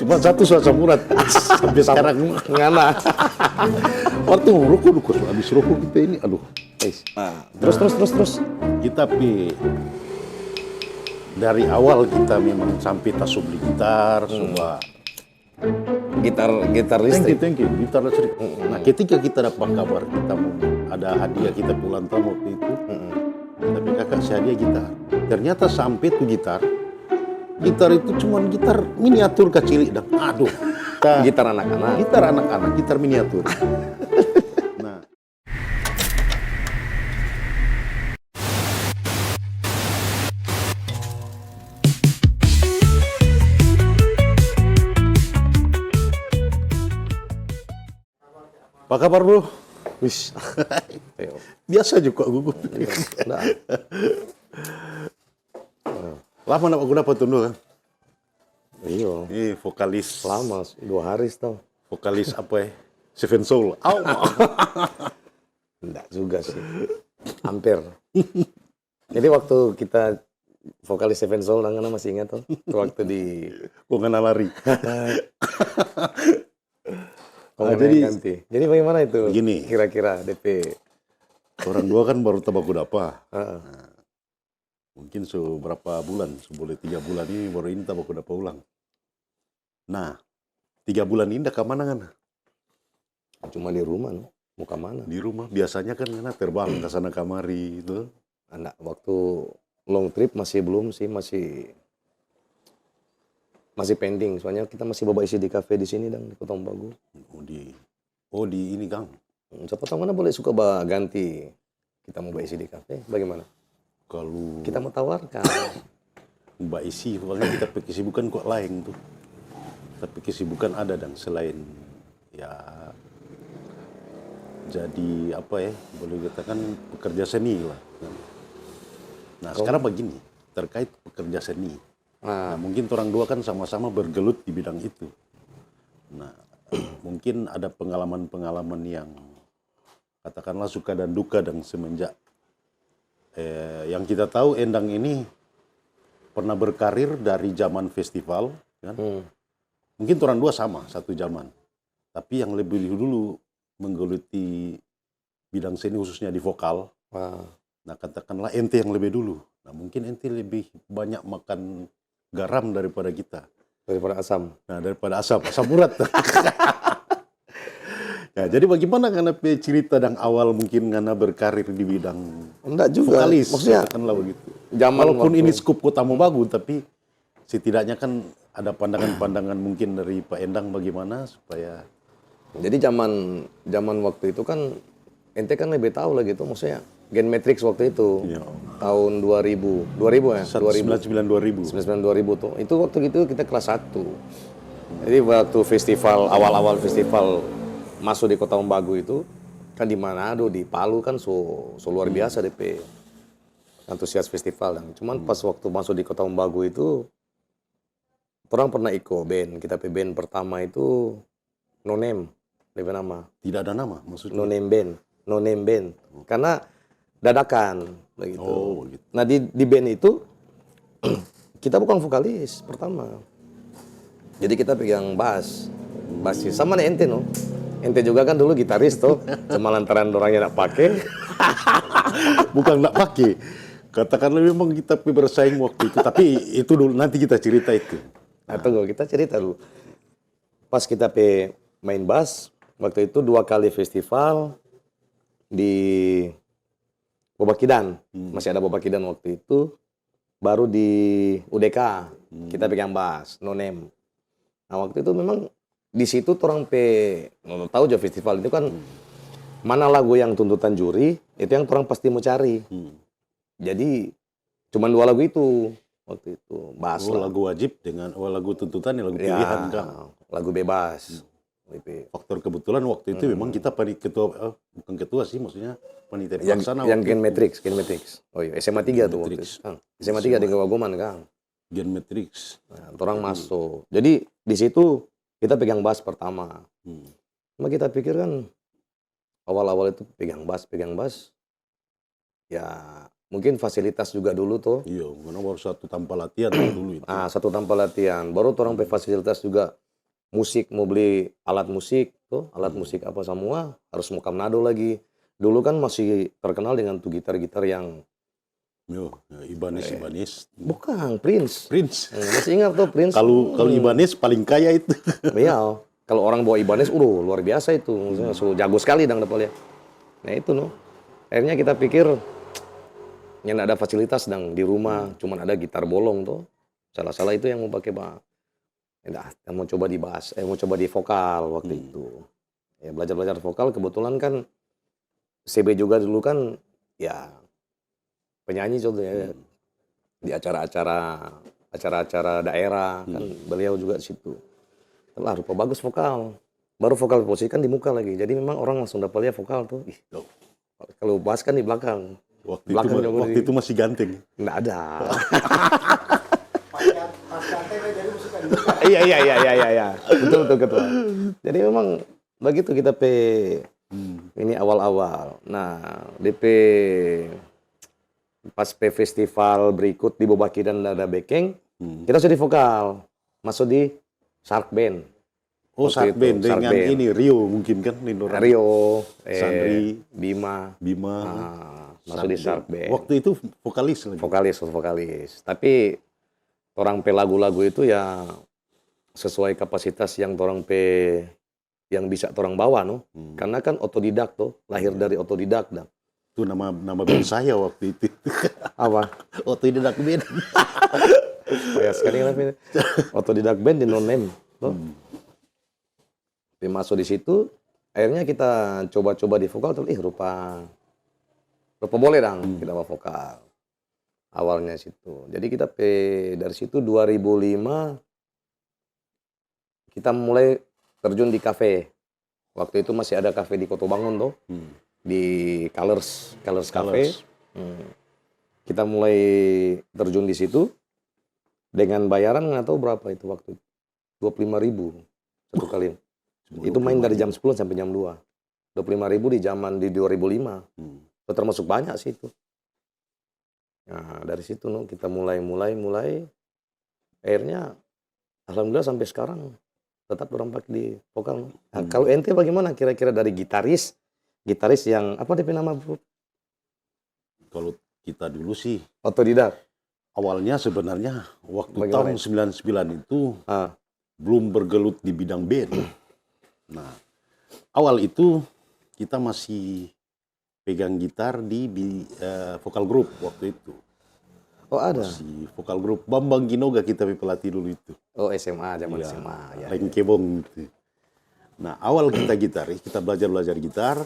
Cuma satu suara murad sampai sekarang ngana. Waktu rokok habis rokok kita ini, aduh. Nah, terus. Kita dari awal kita memang sampai tas beli gitar, coba gitar listrik. thank you, gitar listrik. Nah, ketika kita dapat kabar kita mau ada hadiah kita ulang tahun waktu itu, tapi kakak si hadiah gitar. Ternyata sampai tuh gitar itu cuma gitar miniatur kecil dan aduh. Gitar anak-anak. Gitar miniatur. Nah, apa kabar bro? Wis. Biasa juga gugup. Nah, Lama aku dapat tunduk kan? iya. Vokalis. Lama 2 hari tau. Vokalis apa ya? Seven Soul. Au. Enggak juga sih. Hampir. Jadi waktu kita vokalis Seven Soul, Nangana masih ingat tuh? Waktu di Kok ngana lari? Jadi bagaimana itu? Begini. Kira-kira DP. Orang dua kan baru tabak dapa. Heeh. Mungkin seberapa bulan, seboleh 3 bulan ini baru ini tabak dapa ulang. Nah, 3 bulan ini dah kemana kan? Cuma di rumah, no? Mau ke mana? Di rumah. Biasanya kan ngana terbang ke sana kamari itu. Anak waktu long trip masih belum sih, masih pending. Soalnya kita masih bawa isi di kafe di sini dan di Kota Bagu. Oh di ini Kang. Siapa tahu mana boleh suka ganti. Kita mau isi di kafe, bagaimana? Kalau Kita mau tawarkan. Mbak Isi, soalnya kita pakai kesibukan kok lain tuh. Tapi kesibukan ada dan selain ya jadi apa ya, boleh katakan pekerja seni lah. Nah sekarang begini, terkait pekerja seni. Nah, mungkin orang dua kan sama-sama bergelut di bidang itu. Nah mungkin ada pengalaman-pengalaman yang katakanlah suka dan duka dan semenjak yang kita tahu Endang ini pernah berkarir dari zaman festival, kan? Mungkin orang dua sama satu zaman, tapi yang lebih dulu menggeluti bidang seni khususnya di vokal. Nah katakanlah ente yang lebih dulu. Nah mungkin ente lebih banyak makan garam daripada kita. Daripada asam. Nah daripada asam urat. Ya, jadi bagaimana Ngana cerita dan awal mungkin Ngana berkarir di bidang Enggak juga. vokalis, Maksudnya katakanlah begitu. zaman Walaupun waktu- ini skup Kota Bagu, tapi setidaknya kan ada pandangan-pandangan mungkin dari Pak Endang bagaimana supaya Jadi zaman waktu itu kan ente kan lebih tahu lah gitu, maksudnya Gen Matrix waktu itu ya, tahun 2000 ya, 99 2000. 2000 tuh. Itu waktu itu kita kelas 1. Jadi waktu festival awal festival masuk di Kota Bagu itu kan di Manado, di Palu kan so luar biasa DP antusias festival. Cuman pas waktu masuk di Kota Bagu itu orang pernah ikut band. Kita band pertama itu No Name, DP nama. Tidak ada nama maksudnya. No Name Band. Karena dadakan begitu. Oh, gitu. Nah di band itu kita bukan vokalis pertama. Jadi kita pegang basis sama nih ente no. Ente juga kan dulu gitaris tuh, cuma lantaran orangnya nak pakai. Bukan nggak pakai. Katakanlah memang kita bersaing waktu itu, tapi itu dulu nanti kita cerita itu. Nah, tunggu kita cerita dulu. Pas kita main bass, waktu itu 2 kali festival di Bobakidan. Masih ada Bobakidan waktu itu. Baru di UDK kita pegang bass, No Name. Nah waktu itu memang di situ orang tahu aja festival itu kan mana lagu yang tuntutan juri itu yang orang pasti mau cari. Jadi cuman 2 lagu itu waktu itu bass. Lagu wajib dengan lagu tuntutan ya lagu pilihan kan. Lagu bebas. Faktor kebetulan waktu itu memang kita bukan ketua sih maksudnya panitia pelaksana. Yang Gen Matrix. Oh iya SMA 3 tuh waktu itu. SMA 3 di Kawagoman kan. Gen Matrix. Nah, orang masuk. Jadi di situ kita pegang bass pertama. Cuma kita pikir kan awal-awal itu pegang bass. Ya mungkin fasilitas juga dulu tuh. Iya, karena baru satu tanpa latihan dulu itu. Satu tanpa latihan. Baru tuh orang fasilitas juga musik, mau beli alat musik tuh, alat musik apa semua harus mau Kamnado lagi. Dulu kan masih terkenal dengan tuh gitar-gitar yang Yo, ya, Ibanez. bukan Prince. Masih ingat tuh Prince. Kalau Ibanez paling kaya itu. Iya, kalau orang bawa Ibanez, luar biasa itu. Maksudnya jago sekali dang dapatnya. Nah itu akhirnya kita pikir yang ada fasilitas dang di rumah, cuman ada gitar bolong tuh. Salah itu yang mau pakai yang mau coba di bass, mau coba di vokal waktu itu. Ya belajar vokal, kebetulan kan CB juga dulu kan ya penyanyi contohnya di acara-acara daerah kan beliau juga di situ. Telah rupa bagus vokal. Baru vokal posisi kan di muka lagi. Jadi memang orang langsung dapat lihat vokal tuh. Kalau bass kan di belakang. Waktu itu masih ganteng. Nggak ada. Pas ganteng jadi musik di muka. Iya. Betul ketua. Jadi memang begitu kita ini awal-awal. Nah, DP pas festival berikut di Bobaki dan Dada Bekeng, kita sudah vokal. Masuk di Shark Band. Oh, Shark Band dengan ini Rio mungkin kan Lindora. Rio, Sandri, Bima. Masuk di Shark Band. Waktu itu vokalis lagi. Vokalis. Tapi orang lagu-lagu itu ya sesuai kapasitas yang yang bisa orang bawa Karena kan otodidak lahir dari otodidak dah. Itu nama band saya waktu itu. Apa? Otodidak band. Ya sekali namanya. Otodidak band di non name. Masuk di situ, akhirnya kita coba-coba di vokal rupa boleh dong kita bawa vokal. Awalnya situ. Jadi kita dari situ 2005 kita mulai terjun di kafe. Waktu itu masih ada kafe di Koto Bangun di Colors Cafe. Kita mulai terjun di situ dengan bayaran nggak tahu berapa itu waktu 25.000 satu kali. Itu main dari jam 10 sampai jam 2. 25.000 di 2005. Itu termasuk banyak sih itu. Nah, dari situ kita mulai. Akhirnya alhamdulillah sampai sekarang tetap orang pakai di vokal. Nah, kalau ente bagaimana kira-kira dari gitaris yang apa DP nama bro? Kalau kita dulu sih Otodidak. Awalnya sebenarnya waktu tahun 99 itu belum bergelut di bidang band. Nah, awal itu kita masih pegang gitar di vokal grup waktu itu. Oh ada? Masih vokal grup Bambang Ginoga kita pelatih dulu itu. Oh SMA, zaman SMA. Ya, Lengkebong gitu. Nah awal kita gitaris, kita belajar gitar.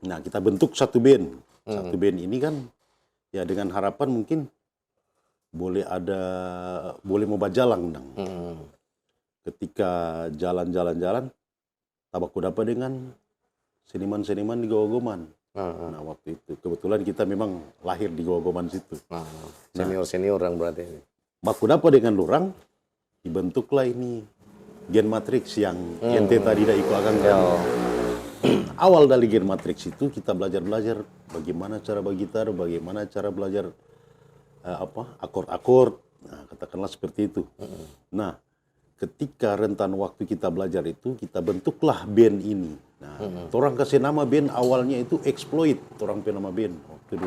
Nah kita bentuk satu band. Satu band ini kan ya dengan harapan mungkin boleh mau bajalang dong. Ketika jalan, tabaku dapat dengan seniman-seniman di Gogoman. Nah waktu itu kebetulan kita memang lahir di Gogoman situ. Senior orang berarti. Baku dapat dengan lurang, dibentuklah ini Gen Matrix yang ente tadi dah ikut akan kan. Awal dari Gen Matrix itu kita belajar bagaimana cara bergitar, bagaimana cara belajar akord-akord. Nah, katakanlah seperti itu. Nah, ketika rentan waktu kita belajar itu, kita bentuklah band ini. Nah, orang kasih nama band awalnya itu Exploit, orang punya nama band.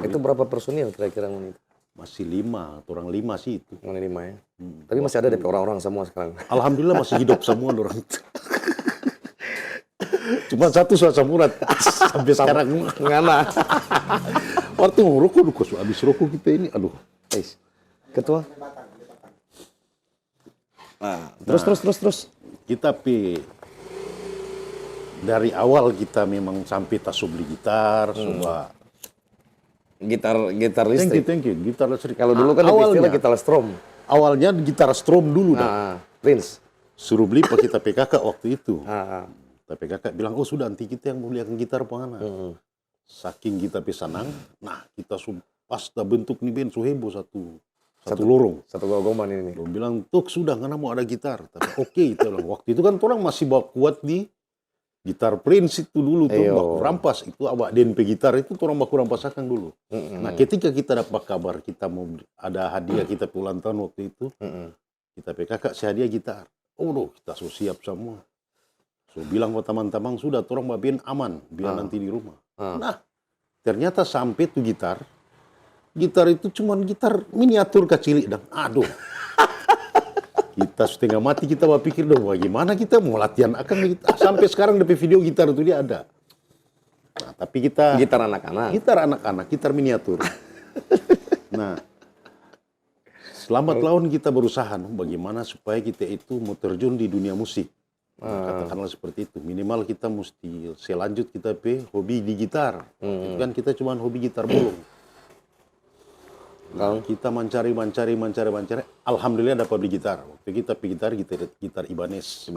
Itu berapa personil kira-kira itu? Masih 5, orang 5 sih itu. 5 ya. Tapi masih ada DP orang-orang semua sekarang. Alhamdulillah masih hidup semua orang. Cuma satu suasa murat sampai sekarang ngana. Waktu mau rokok, habis rokok kita ini, aduh. Ketua. Nah, terus. Kita dari awal kita memang sampai tasuk beli gitar, semua. Gitar listrik. Thank you. Gitar listrik. Kalau dulu kan awalnya gitar strom. Awalnya gitar strom dulu Prince. Suruh beli pak kita PKK waktu itu. Tapi kakak bilang, oh sudah nanti kita yang belikan gitar pengana. Saking kita pesanang, nah kita pas bentuk nih band suhebo satu lorong. Satu gogoman ini. Dia bilang, tuh sudah karena mau ada gitar. Tapi oke, itu waktu itu kan orang masih bawa kuat di Gitar Prince itu dulu tuh Iyo. baku rampas itu awak DNP gitar itu orang baku rampas akan dulu. Nah ketika kita dapat kabar kita mau ada hadiah kita ulang tahun waktu itu, kita kakak si hadiah gitar. Oh kita so siap semua. So bilang ke teman-teman sudah orang babin aman biar nanti di rumah. Nah ternyata sampai tuh gitar itu cuman gitar miniatur kecil dan aduh. Kita setengah mati kita berpikir dong bagaimana kita mau latihan akan sampai sekarang DP video gitar itu dia ada. Nah, tapi kita Gitar anak-anak, gitar miniatur. Nah, selamat laun kita berusaha bagaimana supaya kita itu mau terjun di dunia musik. Katakanlah seperti itu. Minimal kita mesti selanjut kita hobi di gitar. Itu kan kita cuma hobi gitar bolong. Nah, kita mencari. Alhamdulillah dapat beli gitar. Waktu kita beli gitar Ibanez.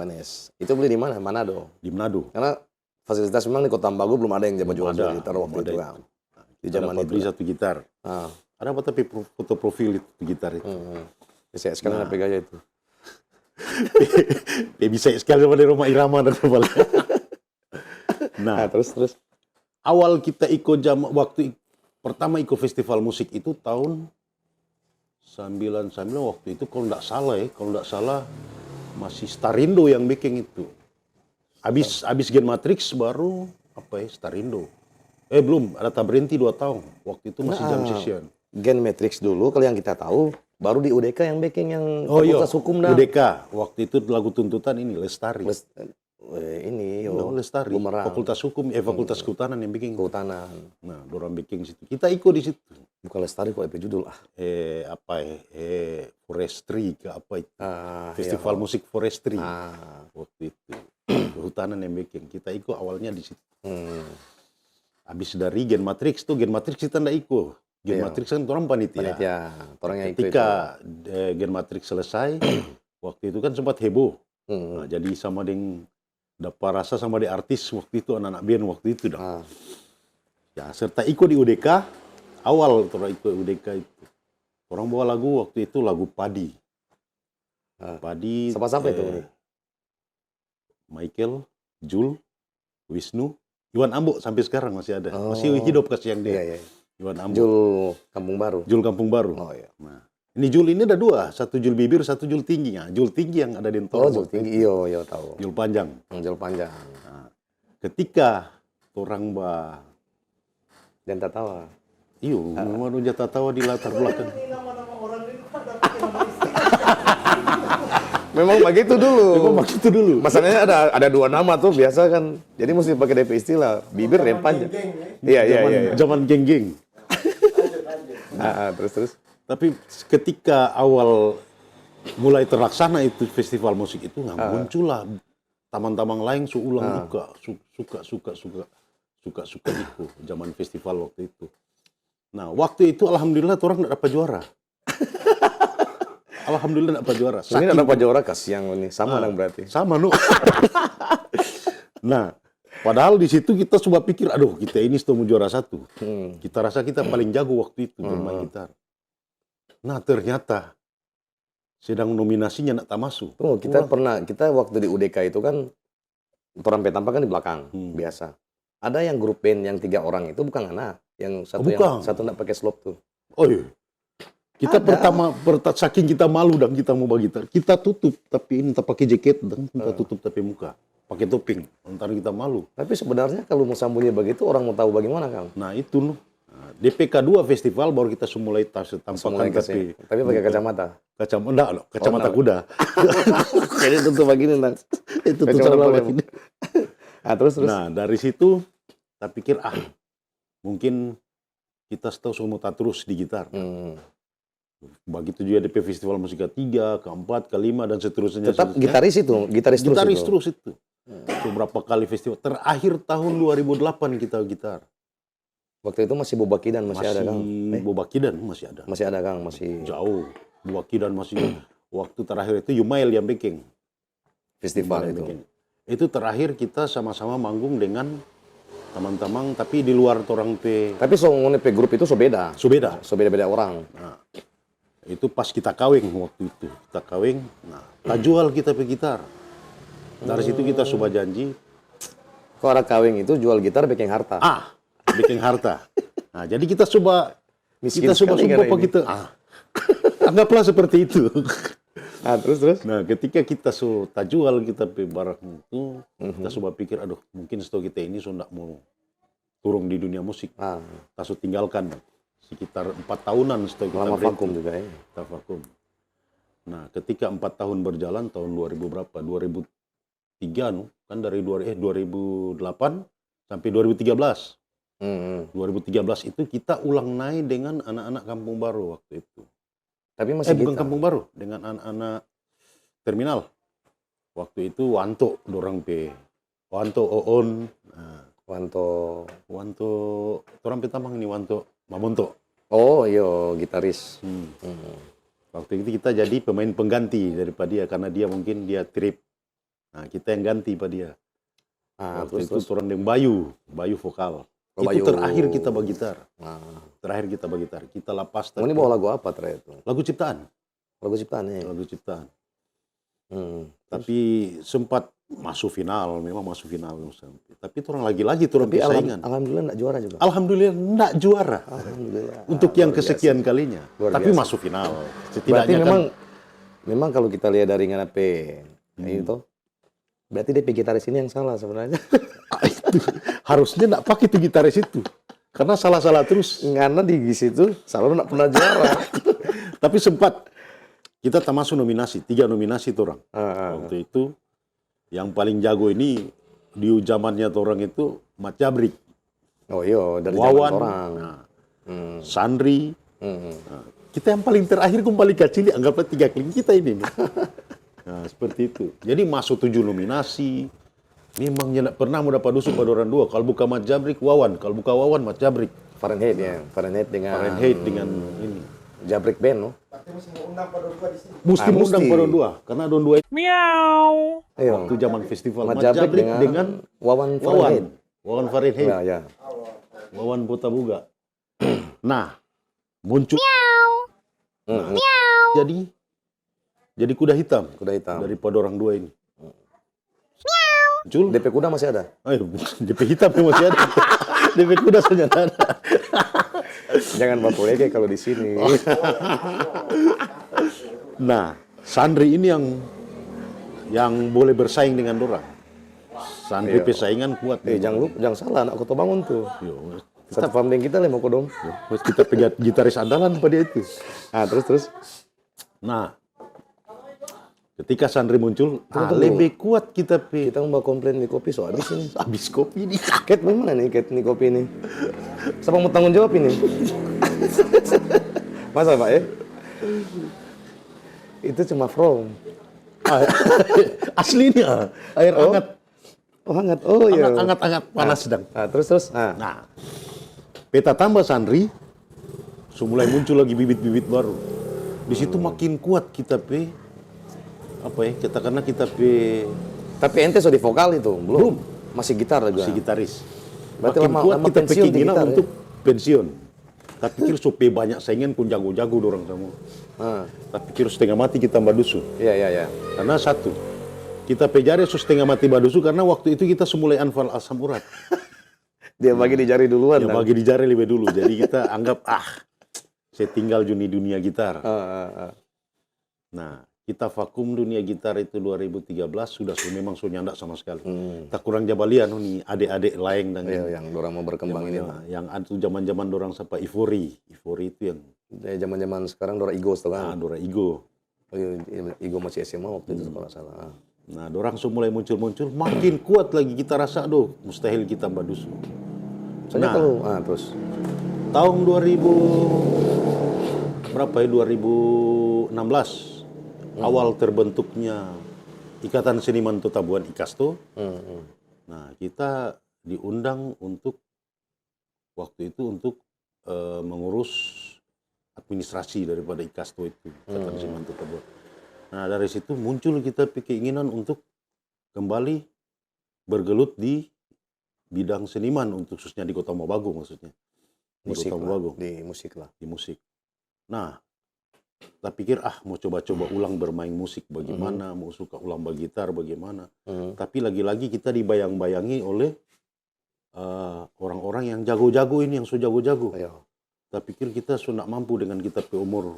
Itu beli di mana? Manado. Di Manado. Karena fasilitas memang di Kota Ambagu belum ada yang jual gitar waktu itu kan. Di zaman itu. Beli satu gitar. Ada apa tapi foto profil itu gitar itu. Bisa sekali apa gaya itu. Bisa sekali sama di rumah Irama dan kepala. Nah, terus. Awal kita ikut waktu pertama ikut festival musik itu tahun 99 waktu itu kalau nggak salah masih Starindo yang bikin itu. Habis Gen Matrix baru Starindo. Belum, ada tak berhenti 2 tahun. Waktu itu masih jam session. Gen Matrix dulu kalau yang kita tahu baru di UDK yang bikin yang Fakultas Hukum dah. UDK. Waktu itu lagu tuntutan ini Lestari. Lestari. Bumerang. Fakultas Hukum, Fakultas Kehutanan yang bikin. Kehutanan. Nah, dorang bikin situ. Kita ikut di situ. Bukan Lestari kok judul Forestry ke apa itu. Festival musik Forestry. Waktu itu. Kehutanan yang bikin. Kita ikut awalnya di situ. Habis dari Gen Matrix kita ndak ikut. Gen Matrix kan orang panitia. Ketika Gen Matrix selesai, waktu itu kan sempat heboh. Nah, jadi sama dengan dapat rasa sama di artis waktu itu anak-anak band waktu itu dah. Ya serta ikut di UDK awal orang ikut UDK itu. Orang bawa lagu waktu itu lagu Padi. Padi. Siapa itu? Michael, Jul, Wisnu, Iwan Ambo sampai sekarang masih ada. Masih hidup kasih yang dia. Iwan Ambo. Jul Kampung Baru. Oh iya. Nah, ini Jul ini ada 2, satu Jul bibir, satu Jul tinggi. Nah, Jul tinggi yang ada di Entol. Jul tinggi, iya tahu. Jul panjang. Nah, ketika orang dan Tatawa. Iyo, memang Tatawa di latar belakang. Nama-nama orang itu ada pakai nama istri. Memang begitu dulu. Masalahnya ada 2 nama tuh biasa kan. Jadi mesti pakai DP istilah. Bibir yang panjang. Iya. Zaman geng-geng. Terus. Tapi ketika awal mulai terlaksana itu festival musik itu muncullah taman-taman lain seulang suka ikut zaman festival waktu itu. Nah waktu itu alhamdulillah orang tidak dapat juara. Alhamdulillah tidak dapat juara. Ini tidak dapat juara yang ini sama dong berarti. Sama Nah padahal di situ kita coba pikir, aduh kita ini sudah mau juara 1. Kita rasa kita paling jago waktu itu bermain gitar. Nah ternyata sedang nominasinya nak tak masuk. Kita waktu di UDK itu kan orang petampak kan di belakang biasa. Ada yang grup band yang 3 orang itu bukan anak, yang satu nak pakai slop tuh. Oh iya. Kita saking kita malu dan kita mau bagi gitar, kita tutup tapi ini tak pakai jaket dan kita tutup tapi muka, pakai topping, antara kita malu. Tapi sebenarnya kalau mau sambungnya begitu orang mau tahu bagaimana Kang? Nah itu loh. DPK 2 festival baru kita mulai tampakkan tapi pakai kacamata. Kacamata kuda. Kayaknya tutup begini nang. Itu tutup begini. Terus. Nah dari situ kita pikir mungkin kita tahu semua terus di gitar. Begitu juga DP festival musik ke-3, ke-4, ke-5 dan seterusnya. Tetap gitaris terus itu. Beberapa kali festival. Terakhir tahun 2008 kita gitar. Waktu itu masih Boba Kidan masih ada Kang? Boba Kidan masih ada. Masih ada Kang, masih jauh. Boba Kidan masih. Waktu terakhir itu Yumail yang bikin festival itu. Itu terakhir kita sama-sama manggung dengan teman-teman tapi di luar orang P. Tapi soalnya P grup itu beda. Beda orang. Nah, itu pas kita kawin waktu itu. Kita kawin, nah, tak jual kita pe gitar. Dari situ kita coba janji Kalau ada kawin itu jual gitar bikin harta. Bikin harta. Nah, jadi kita coba Miskin kita coba sekali sumpah karena ini. kita anggaplah seperti itu. Ah, terus. Nah, ketika kita tak jual kita pe barang itu, kita coba pikir, aduh, mungkin setelah kita ini sudah mau turun di dunia musik. Ah, Kita sudah tinggalkan sekitar 4 tahunan setelah kita lama berhenti. vakum juga ya. Kita vakum. Nah, ketika 4 tahun berjalan, tahun 2000 berapa? 2003 kan dari 2008 sampai 2013. 2013 itu kita ulang naik dengan anak-anak Kampung Baru waktu itu. Tapi masih Bukan gitar. Kampung Baru, dengan anak-anak terminal. Waktu itu Wanto, dorang pe. Wanto, Oon, Wanto, orang pe tamang ini Wanto, Mamonto. Oh, iya, gitaris. Waktu itu kita jadi pemain pengganti daripada dia, karena dia mungkin dia trip. Nah, kita yang ganti pada dia. Ah, Waktu terus. itu orang yang Bayu vokal. Oh, Itu Bayu. terakhir kita bagitar. Nah, Terakhir kita bagitar. Kita lepas. kamu ini bawa lagu apa terakhir itu? Lagu ciptaan. Lagu ciptaan ya? Lagu ciptaan. Hmm. Tapi sempat masuk final, memang masuk final. Tapi orang lagi-lagi orang Tapi persaingan. alhamdulillah enggak juara juga. Alhamdulillah enggak juara. Alhamdulillah. Untuk yang kesekian kalinya. Luar Tapi biasa. masuk final. Berarti Setidaknya memang kalau kita lihat dari nganape itu, berarti dia gitaris ini yang salah sebenarnya. itu harusnya enggak pakai itu gitaris itu. Karena salah-salah terus. Karena di situ selalu enggak pernah juara. Tapi sempat kita termasuk nominasi, 3 nominasi tuh orang. Waktu itu yang paling jago ini di zamannya orang itu Mat Jabrik, Oh iya, dari Wawan, zaman orang. nah, Sandri. Hmm. Nah, kita yang paling terakhir kembali kecil, anggaplah 3 kling kita ini nih. Nah, seperti itu. Jadi masuk 7 nominasi. Memang tidak pernah mau dapat dusuk pada orang 2. Kalau bukan Mat Jabrik, Wawan. Kalau bukan Wawan, Mat Jabrik. Fahrenheit ya, Fahrenheit dengan ini. Jabrik band, no? Berarti mesti mengundang pada dua di sini. Mesti mengundang mesti. pada orang 2. Karena orang 2 itu Ayo. waktu zaman festival. Mat Jabrik dengan Wawan Fahrenheit. Wawan Fahrenheit. Ya, ya. Wawan Potabuga. Nah, muncul. Jadi kuda hitam Kuda hitam. daripada orang 2 ini. Muncul. DP kuda masih ada. Ayo, DP hitam yang masih ada. DP kuda saja ada. Jangan baku lagi kalau di sini. Nah, Sandri ini yang boleh bersaing dengan orang. Sandri pesaingan kuat. Jangan salah, anak Kota Bangun tuh. Yo, Satu family kita lah mau kodong. kita pegat gitaris andalan pada itu. Ah, terus. Nah, ketika Sandri muncul, Tunggu. lebih kuat kita Kita mau komplain di kopi soal habis ini. habis kopi nih. Ket mana nih Ket nih kopi ini? Siapa mau tanggung jawab ini? Masa Pak ya? Itu cuma from. Aslinya air hangat. Oh hangat. Oh iya. Hangat panas sedang. Ah, terus. Nah, peta tambah Sandri, mulai muncul lagi bibit-bibit baru. Di situ makin kuat kita karena kita Tapi ente sudah di vokal itu belum? Masih gitar juga. si gitaris. Berarti Makin kuat lama kita pensiun di keinginan gitar, untuk pensiun. Tak pikir supaya banyak saingan pun jago-jago dorang semua. Tak pikir setengah mati kita badusu. Iya. Karena satu, kita pejari setengah mati badusu karena waktu itu kita semulai anfal asam urat. Dia bagi di jari duluan. Ya bagi di jari lebih dulu. Jadi kita anggap saya tinggal dunia gitar. Nah, kita vakum dunia gitar itu 2013 sudah memang nyandak sama sekali. Tak kurang jabalian nih adik-adik lain dan Iya, yang orang mau berkembang ini. yang itu zaman-zaman dorang siapa Ivory itu yang Zaman-zaman sekarang Dora Igo tuh kan. Dora Igo. Oh, iya, Igo masih SMA waktu itu kalau nggak salah. Nah, dorang mulai muncul makin kuat lagi kita rasa mustahil kita badusu. Soalnya terus Tahun 2016 awal terbentuknya Ikatan Seniman Totabuan Ikasto. Nah, kita diundang untuk waktu itu untuk mengurus administrasi daripada Ikasto itu, Ikatan Seniman Totabuan. Nah, dari situ muncul kita keinginan untuk kembali bergelut di bidang seniman untuk khususnya di Kota Mobagu maksudnya. musik Kota lah, Mobagu. di musik lah. Di musik. Nah, kita pikir mau coba-coba ulang bermain musik bagaimana, mau suka ulang bergitar bagaimana. Tapi lagi-lagi kita dibayang-bayangi oleh orang-orang yang jago-jago ini, yang so jago-jago. Iya. Kita pikir kita so nggak mampu dengan kita pe umur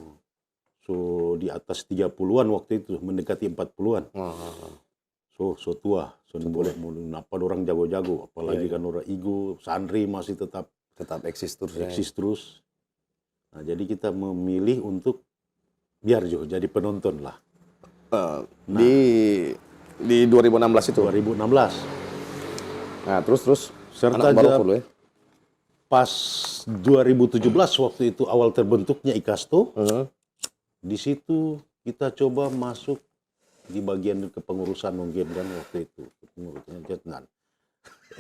so di atas 30-an waktu itu, mendekati 40-an. So tua, so boleh apa orang jago-jago, apalagi kan orang Igo, Sandri masih tetap eksis terus. eksis terus. Nah, jadi kita memilih untuk biar Jo jadi penonton lah. Di 2016 itu. 2016. Nah, terus Serta anak baru ya. Pas 2017 waktu itu awal terbentuknya Ikasto, di situ kita coba masuk di bagian kepengurusan mungkin kan waktu itu. Kepengurusan.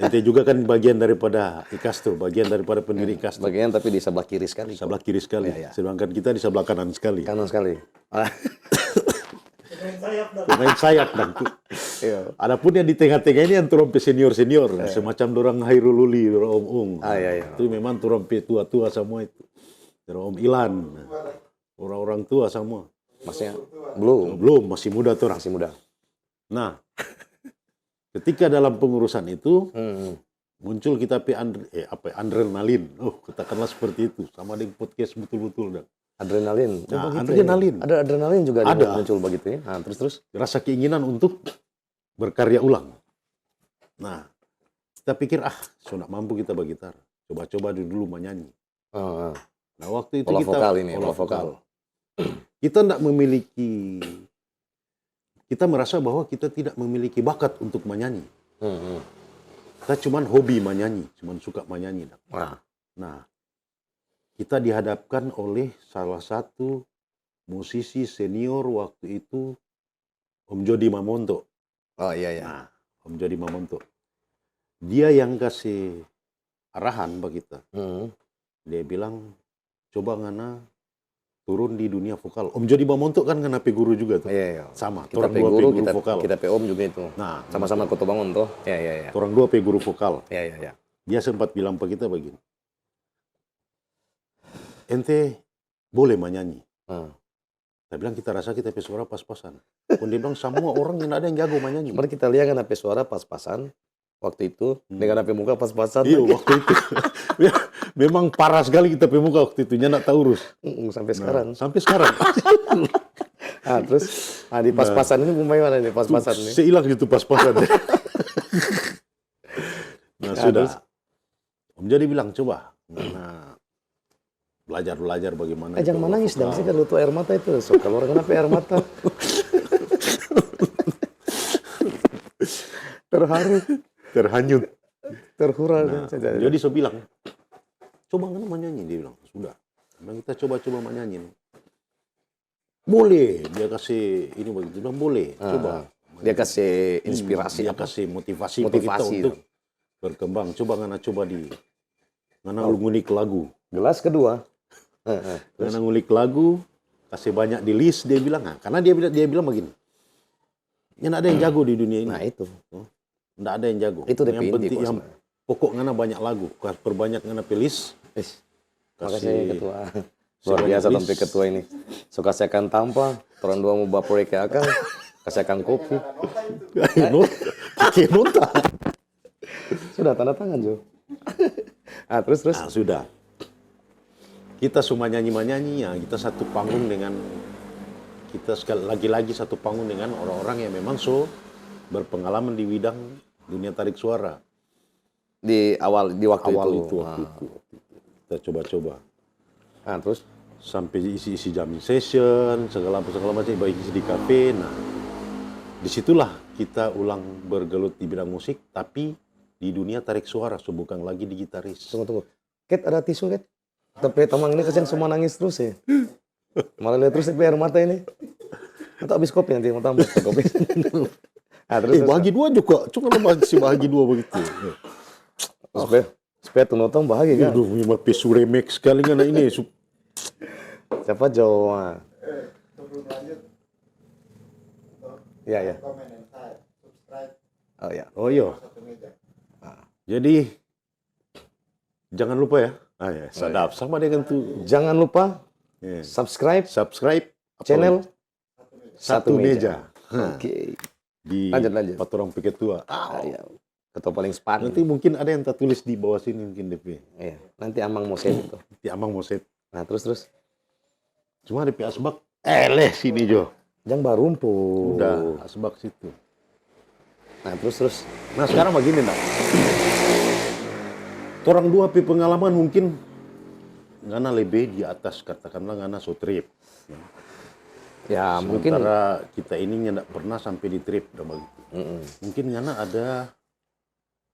Ente juga kan bagian daripada Ikasto, bagian daripada pendiri Ikasto. Bagian tapi di sebelah kiri sekali. Sebelah kiri sekali, Ya. sedangkan kita di sebelah kanan sekali. Kanan sekali. Pemain sayap dan Iya. adapun yang di tengah-tengah ini yang turun pe senior-senior, semacam dorang Hairul Uli, dorang Om Ung. Iya. Itu memang turun pe tua-tua semua itu. Dorang Om Ilan, orang-orang tua semua. Maksudnya belum Belum, masih muda tuh orang. masih muda. Nah, ketika dalam pengurusan itu muncul kita pe adrenalin. Oh, katakanlah seperti itu, sama dengan podcast betul-betul dan Adrenalin. Nah, begitu adrenalin. Ya? Ada adrenalin juga Ada. muncul begitu ya. Nah, terus. rasa keinginan untuk berkarya ulang. Nah, kita pikir sudah mampu kita bergitar. Coba-coba dulu menyanyi. Nah, waktu itu Olah kita vokal ini, olah olah vokal. Kita tidak memiliki, kita merasa bahwa kita tidak memiliki bakat untuk menyanyi. Kita cuman hobi menyanyi, cuman suka menyanyi. Nah, kita dihadapkan oleh salah satu musisi senior waktu itu, Om Jody Mamonto. Oh iya. Nah, Om Jody Mamonto. Dia yang kasih arahan bagi kita. Dia bilang, coba ngana turun di dunia vokal. Om Jody Mamonto kan ngana pe guru juga tuh. Iya. Sama, Kita orang pe dua guru, pe vokal. kita pe om juga itu. Nah, Sama-sama Kota Bangun toh. Iya. orang dua pe guru vokal. Iya. Dia sempat bilang ke kita begini. Ente boleh menyanyi. Saya bilang kita rasa kita pe suara pas-pasan. Pun dia bilang semua orang yang ada yang jago menyanyi. Mari kita lihat kan apa suara pas-pasan waktu itu dengan apa muka pas-pasan. Iya waktu itu. Memang parah sekali kita pe muka waktu itu. Nyak tak urus. Sampai sekarang. Sampai sekarang. Terus di pas-pasan ini bagaimana nih pas-pasan ini? Seilang itu pas-pasan. Nah sudah. Terus? Om Jody bilang coba. Nah, belajar bagaimana. Jangan menangis dong, sih kan lu tuh air mata itu. So kalau orang kenapa air mata? Terharu, terhanyut, terhura. Nah, jadi so bilang, coba kan menyanyi, dia bilang sudah. Memang kita coba menyanyi. Boleh, dia kasih ini begitu, bilang boleh, coba. Dia kasih inspirasi, dia kasih motivasi kita untuk berkembang. Coba di, ngulik lagu. Gelas kedua. Karena ngulik lagu, kasih banyak di list, dia bilang, karena dia bilang begini, yang ada yang jago di dunia ini. Nah itu. Nggak ada yang jago. Itu yang penting, yang pokok ngana banyak lagu, perbanyak ngana pelis. Makasih ketua. Luar biasa sampai ketua ini. So kasihkan tanpa, orang dua mau baper ke akang, kasihkan kopi. Nota. Sudah tanda tangan Jo. Terus. Nah, sudah. Kita semua nyanyi ya kita satu panggung dengan kita sekali lagi satu panggung dengan orang-orang yang memang berpengalaman di bidang dunia tarik suara. Di waktu itu. Kita coba-coba. Terus sampai isi jamming session, segala macam baik isi di kafe. Nah, disitulah kita ulang bergelut di bidang musik, tapi di dunia tarik suara, bukan lagi di gitaris. Tunggu. Ket, ada tisu, Ket? Tapi Tomang ini kesian semua nangis terus ya. Malah lihat terus air mata ini. Atau habis kopi nanti mau tambah kopi. Terus bagi dua juga, cuma masih bagi dua begitu. Supaya tuh nonton bahagia kan. Aduh, memang pesu remix sekali kan ini. Siapa Jawa? Sebelum lanjut, Iya. komen dan subscribe. Oh iya. Satu meja. Jadi jangan lupa ya. Sadap sama dengan tuh. Jangan lupa subscribe channel Satu Meja. Oke. Di Lanjut. Paturang Piket Tua. Iya. ketua paling span. Nanti mungkin ada yang tertulis di bawah sini mungkin DP. Iya, nanti Amang mau save itu. Di Amang mau set. Nah, terus. Cuma DP asbak, sini Jo. Jangan barumput. Udah, asbak situ. Nah, terus. Nah sekarang begini nak. Orang dua pi pengalaman mungkin ngana lebih di atas, katakanlah ngana so trip. Ya, mungkin Sementara kita ini nggak pernah sampai di trip udah begitu. Mungkin ngana ada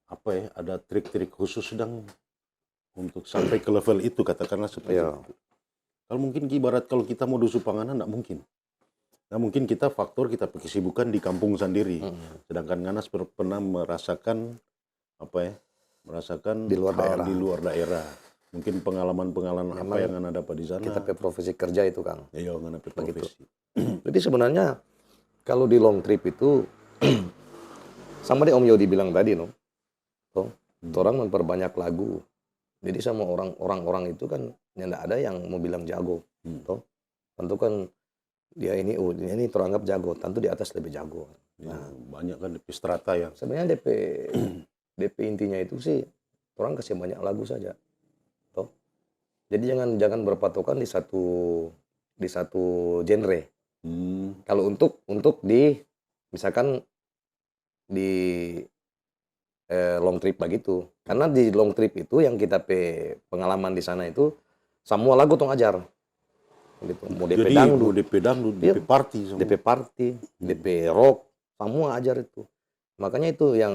apa ya, ada trik-trik khusus sedang untuk sampai ke level itu, katakanlah seperti Iya. itu. Kalau mungkin ibarat kalau kita mau dusu panganan nggak mungkin. Nah mungkin kita faktor kita kesibukan di kampung sendiri. Sedangkan Nganas pernah merasakan apa ya? Merasakan Di luar hal daerah. di luar daerah. Mungkin pengalaman-pengalaman apa yang Ngana dapat di sana. kita pe profesi kerja itu, Kang. Ya Ngana pe Begitu. profesi. Jadi sebenarnya kalau di long trip itu sama deh Om Yodi bilang tadi, no. Toh, orang memperbanyak lagu. Jadi sama orang-orang itu kan nggak ada yang mau bilang jago, toh. Tentu kan dia ini teranggap jago, tentu di atas lebih jago. Ya, banyak kan di strata ya. Sebenarnya DP intinya itu sih orang kasih banyak lagu saja, toh. Jadi jangan berpatokan di satu genre. Kalau untuk di misalkan di long trip begitu, karena di long trip itu yang kita pengalaman di sana itu semua lagu tong ajar, gitu. Mau DP Jadi dangdut, DP dangdut, Iya. DP party semua. DP party, DP rock, semua ajar itu. Makanya itu yang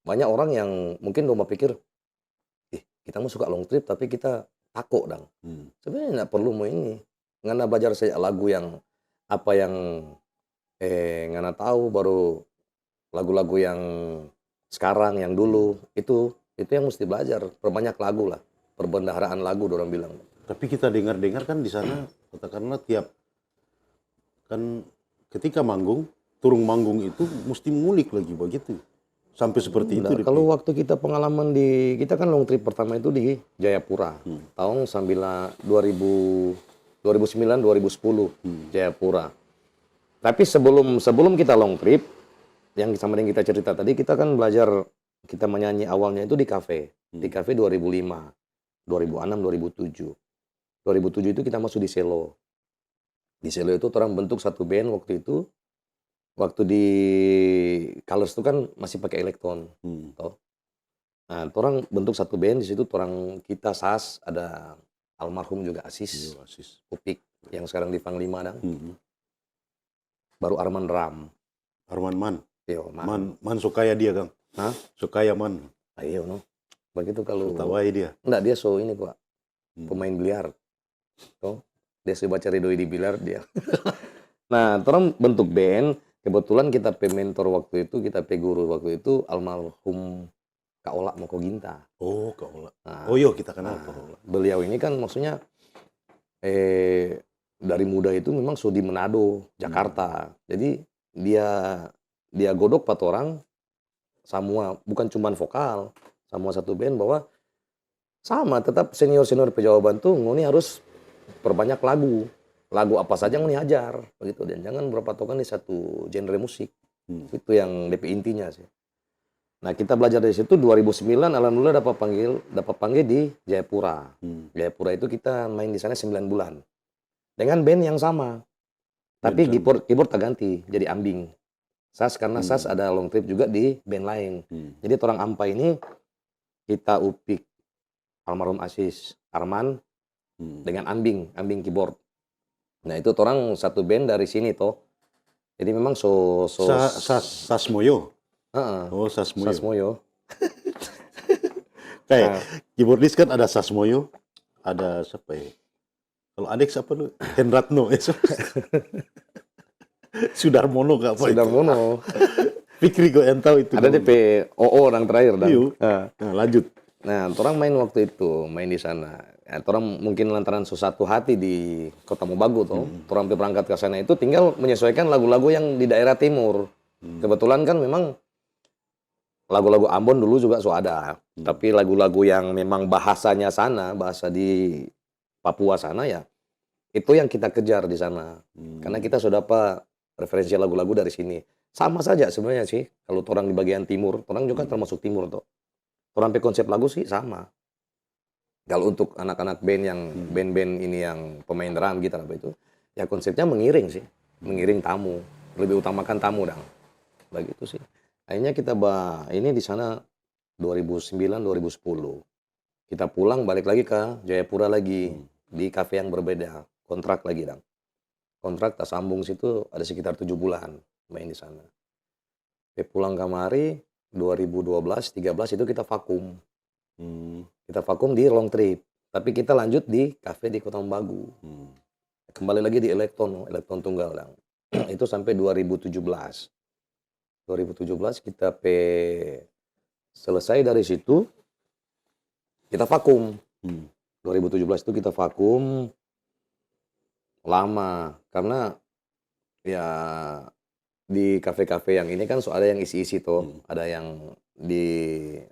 banyak orang yang mungkin udah pikir, kita mau suka long trip tapi kita takut dong. Sebenarnya nggak perlu mau ini. Ngana belajar saja lagu yang apa yang ngana tahu, baru lagu-lagu yang sekarang, yang dulu itu yang mesti belajar. Perbanyak lagu lah, perbendaharaan lagu orang bilang. Tapi kita dengar-dengar kan di sana, katakanlah tiap kan ketika manggung, turun manggung itu mesti ngulik lagi begitu. Sampai seperti itu. Kalau waktu kita pengalaman kita kan long trip pertama itu di Jayapura. Tahun 2009 2010 Jayapura. Tapi sebelum kita long trip, yang sama yang kita cerita tadi, kita kan belajar, kita menyanyi awalnya itu di kafe. Di kafe 2005, 2006, 2007. 2007 itu kita masuk di Selo. Di Selo itu orang bentuk satu band waktu itu. Waktu di Colors itu kan masih pakai elektron. Toh. Nah, orang bentuk satu band, di situ orang kita SAS, ada almarhum juga Asis, Upik, yang sekarang di Panglima dang. Baru Arman Ram. Arman Man. Yo, Man sukaya dia, Kang. Hah? Sukaya Man. Ayo, no. Begitu kalau Tawai dia. enggak, dia so ini Pak. Pemain biliar. Toh, dia sudah baca ridoi di biliar dia. Nah, orang bentuk band, kebetulan kita mentor waktu itu, kita guru waktu itu almarhum Kak Ola Moko Ginta. Oh, Kak Ola. Nah, Oh iya, kita kenal Kak Ola. beliau ini kan maksudnya dari muda itu memang so di Manado, Jakarta. Jadi dia godok 4 orang, semua bukan cuman vokal, semua satu band, bahwa sama tetap senior pejawaban tuh ngoni harus perbanyak lagu apa saja ngoni ajar begitu, dan jangan berpatokan di satu genre musik. Itu yang DP intinya sih. Nah, kita belajar dari situ 2009, alhamdulillah dapat panggil di Jayapura. Jayapura itu kita main di sana 9 bulan dengan band yang sama, tapi keyboard tak ganti jadi ambing. SAS, karena SAS ada long trip juga di band lain. Jadi orang Ampa ini kita Upik, almarhum Asis, Arman dengan ambing keyboard. Nah, itu orang satu band dari sini toh. Jadi memang Sasmoyo. Oh, Sasmoyo. Sasmoyo. Kayak keyboardis kan ada Sasmoyo, ada siapa ya? Kalau Alex apa lu? Henratno. Sudarmono gak apa itu? Sudarmono. Fikri kok yang tahu itu. Ada DP OO orang terakhir dan. Iya. Nah, lanjut. Nah, orang main waktu itu, main di sana. Ya, orang mungkin lantaran satu hati di Kota Mobagu tuh. Orang berangkat ke sana itu tinggal menyesuaikan lagu-lagu yang di daerah timur. Kebetulan kan memang lagu-lagu Ambon dulu juga so ada. Tapi lagu-lagu yang memang bahasanya sana, bahasa di Papua sana ya, itu yang kita kejar di sana. Karena kita sudah referensi lagu-lagu dari sini. Sama saja sebenarnya sih. Kalau orang di bagian timur, orang juga termasuk timur tuh. Orang pe konsep lagu sih sama. Kalau untuk anak-anak band yang band-band ini yang pemain drum gitar apa itu, ya konsepnya mengiring sih, mengiring tamu, lebih utamakan tamu dong. Begitu sih. Akhirnya kita ini di sana 2009 2010. Kita pulang balik lagi ke Jayapura lagi di kafe yang berbeda, kontrak lagi dong. Kontrak tak sambung situ ada sekitar 7 bulan main di sana. Pulang kemari 2012 13 itu kita vakum. Kita vakum di long trip, tapi kita lanjut di kafe di Kota Bagu. Kembali lagi di Elektron Tunggal dong. Itu sampai 2017. 2017 kita selesai dari situ, kita vakum. 2017 itu kita vakum lama karena ya di kafe-kafe yang ini kan ada yang isi-isi tuh, ada yang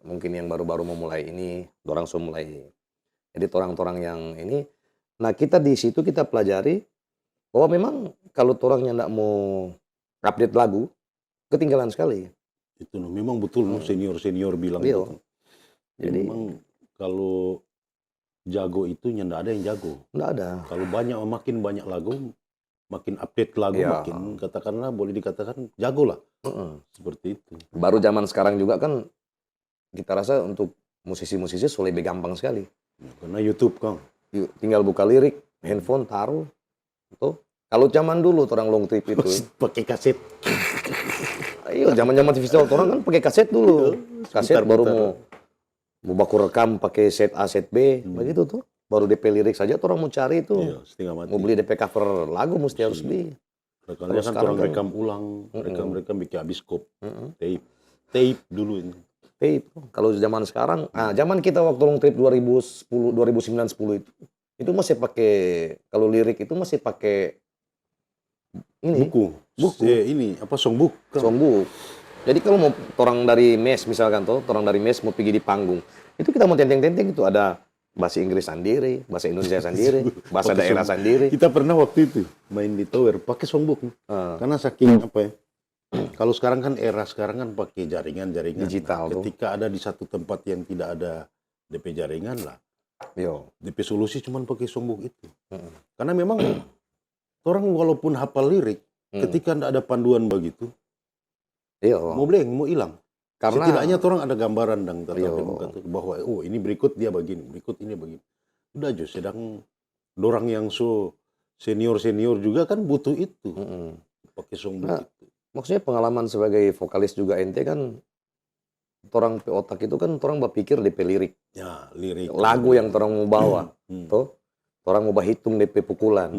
mungkin yang baru-baru mau mulai ini, orang sudah mulai. Jadi orang-orang yang ini, nah kita di situ kita pelajari bahwa memang kalau orangnya nggak mau update lagu, ketinggalan sekali. Itu memang betul senior-senior bilang Iya. gitu. Jadi memang kalau jago itu nggak ada yang jago. nggak ada. Kalau makin banyak lagu, makin update lagu, Iya. makin katakanlah boleh dikatakan jago lah. Seperti itu. Baru zaman sekarang juga kan kita rasa untuk musisi-musisi sudah lebih gampang sekali. Karena YouTube Kang. Tinggal buka lirik, handphone taruh. Tuh. Kalau zaman dulu orang long trip itu, Pakai kaset. iya zaman-zaman TV Solo orang kan pakai kaset dulu. Kaset baru mau baku rekam pakai set A, set B, begitu tuh. Baru DP lirik saja orang mau cari itu. Iya, setengah mati. Mau beli DP cover lagu mesti harus beli. Kalau kan orang rekam ulang, rekam bikin habis kop. Tape dulu ini. Tape. Kalau zaman sekarang, zaman kita waktu long trip 2010, 2009, 10 itu masih pakai, kalau lirik itu masih pakai ini. Buku. Ini apa songbook? Kang. Songbook. Jadi kalau mau orang dari mes misalkan orang dari mes mau pergi di panggung, itu kita mau tenteng-tenteng itu ada bahasa Inggris sendiri, bahasa Indonesia sendiri, bahasa Pakai daerah songbook. sendiri. Kita pernah waktu itu main di tower pakai songbook. Karena saking apa ya? Kalau sekarang kan sekarang kan pakai jaringan Digital tuh. Ketika ada di satu tempat yang tidak ada DP jaringan lah, Yo. DP solusi cuma pakai songbook itu. Karena memang orang walaupun hafal lirik, ketika tidak ada panduan begitu, Yo. mau blank, mau hilang. Karena Setidaknya orang ada gambaran dan Yo. bahwa oh ini berikut dia begini, berikut ini begini. Udah aja, sedang dorang yang senior juga kan butuh itu, pakai songbook Nah, itu. maksudnya pengalaman sebagai vokalis juga ente kan, orang pe otak itu kan orang berpikir DP lirik, Ya, lirik. lagu yang orang mau bawa, tuh, orang mau hitung DP pukulan,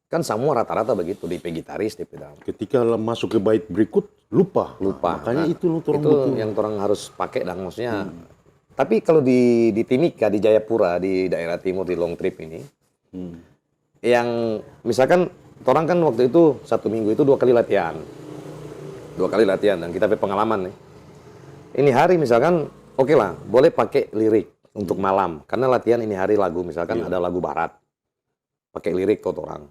kan semua rata-rata begitu DP gitaris, DP drum. Ketika masuk ke bait berikut lupa. Makanya Nah, itu orang itu butuh. yang orang harus pakai dan maksudnya. Tapi kalau di Timika di Jayapura di daerah timur di long trip ini, yang misalkan orang kan waktu itu 1 minggu itu 2 kali latihan. 2 kali latihan dan kita punya pengalaman nih. Ini hari misalkan oke lah, boleh pakai lirik untuk malam karena latihan ini hari lagu misalkan ada lagu barat. Pakai lirik kok orang.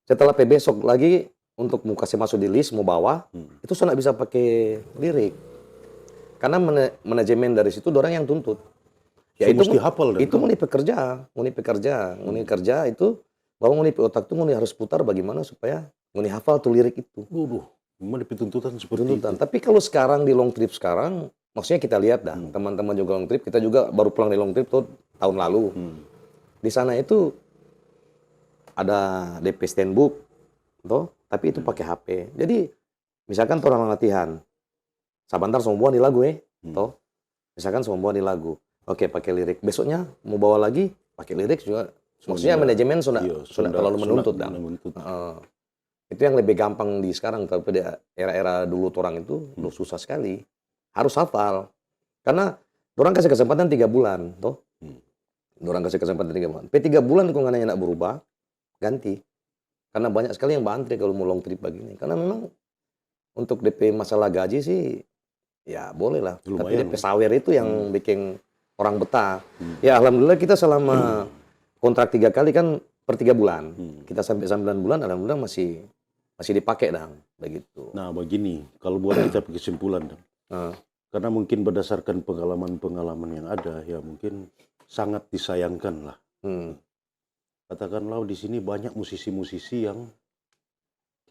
Setelah besok lagi untuk mau kasih masuk di list mau bawa, itu saya nggak bisa pakai lirik. Karena manajemen dari situ orang yang tuntut. Ya itu mesti hafal dan itu mau kerja itu bahwa mau otak tuh mau harus putar bagaimana supaya mau hafal tuh lirik itu. Memang DP tuntutan seperti itu. Tapi kalau sekarang di long trip sekarang, maksudnya kita lihat dah, teman-teman juga long trip, kita juga baru pulang di long trip tuh tahun lalu. Di sana itu ada DP standbook, toh, tapi itu pakai HP. Jadi misalkan orang latihan, sebentar semua di lagu toh, misalkan semua di lagu, oke pakai lirik. Besoknya mau bawa lagi pakai lirik juga. Maksudnya manajemen sudah terlalu menuntut dah. Itu yang lebih gampang di sekarang, tapi di era-era dulu orang itu susah sekali. Harus hafal. Karena orang kasih kesempatan 3 bulan, toh. Orang kasih kesempatan 3 bulan. 3 bulan kok nggak berubah, ganti. Karena banyak sekali yang bantri kalau mau long trip begini. Karena memang untuk DP masalah gaji sih, ya boleh lah. Tapi DP sawer itu yang bikin orang betah. Ya alhamdulillah kita selama kontrak 3 kali kan per 3 bulan. Kita sampai 9 bulan, alhamdulillah masih masih dipakai dong, begitu. Nah, begini, kalau buat kita kesimpulan, Dang. Karena mungkin berdasarkan pengalaman-pengalaman yang ada, ya mungkin sangat disayangkan lah. Katakanlah di sini banyak musisi-musisi yang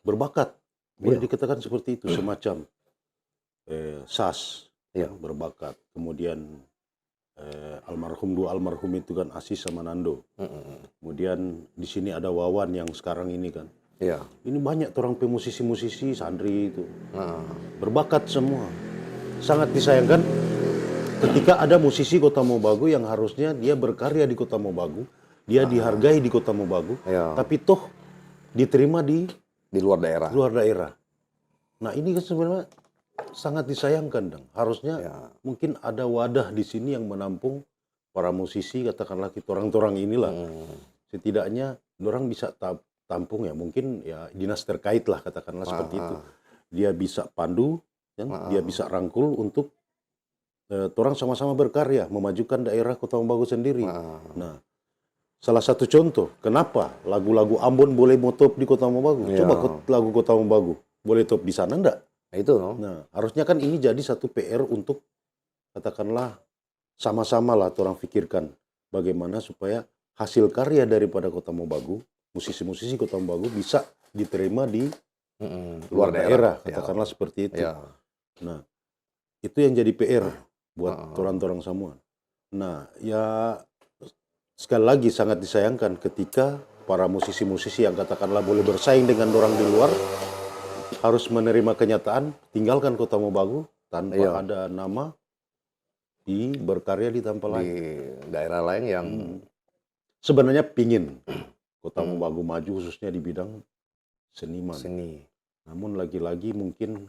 berbakat, boleh dikatakan seperti itu, semacam Sas berbakat, kemudian dua almarhum itu kan Asis sama Nando, kemudian di sini ada Wawan yang sekarang ini kan. Ini banyak orang pemusisi-musisi Sandri itu berbakat semua. Sangat disayangkan ketika ada musisi Kota Mobagu yang harusnya dia berkarya di Kota Mobagu, dia dihargai di Kota Mobagu, tapi toh diterima di luar daerah. Nah ini kan sebenarnya sangat disayangkan, Dang. Harusnya mungkin ada wadah di sini yang menampung para musisi, katakanlah kita orang-orang inilah. Setidaknya orang bisa tampung ya, mungkin ya dinas terkait lah katakanlah seperti itu. Dia bisa pandu, kan? Dia bisa rangkul untuk orang sama-sama berkarya, memajukan daerah Kota Mobagu sendiri. Nah, salah satu contoh, kenapa lagu-lagu Ambon boleh mau top di Kota Mobagu? Coba lagu Kota Mobagu, boleh top di sana enggak? Itu no? Nah, harusnya kan ini jadi satu PR untuk, katakanlah, sama-sama lah orang pikirkan bagaimana supaya hasil karya daripada Kota Mobagu, musisi-musisi Kota Mobagu bisa diterima di luar daerah, katakanlah seperti itu. Nah, itu yang jadi PR buat orang-orang semua. Nah, ya sekali lagi sangat disayangkan ketika para musisi-musisi yang katakanlah boleh bersaing dengan orang di luar harus menerima kenyataan tinggalkan Kota Mobagu tanpa ada nama berkarya di tempat lain. Di daerah lain yang sebenarnya pingin Kota Mobagu maju khususnya di bidang seniman. Namun lagi-lagi mungkin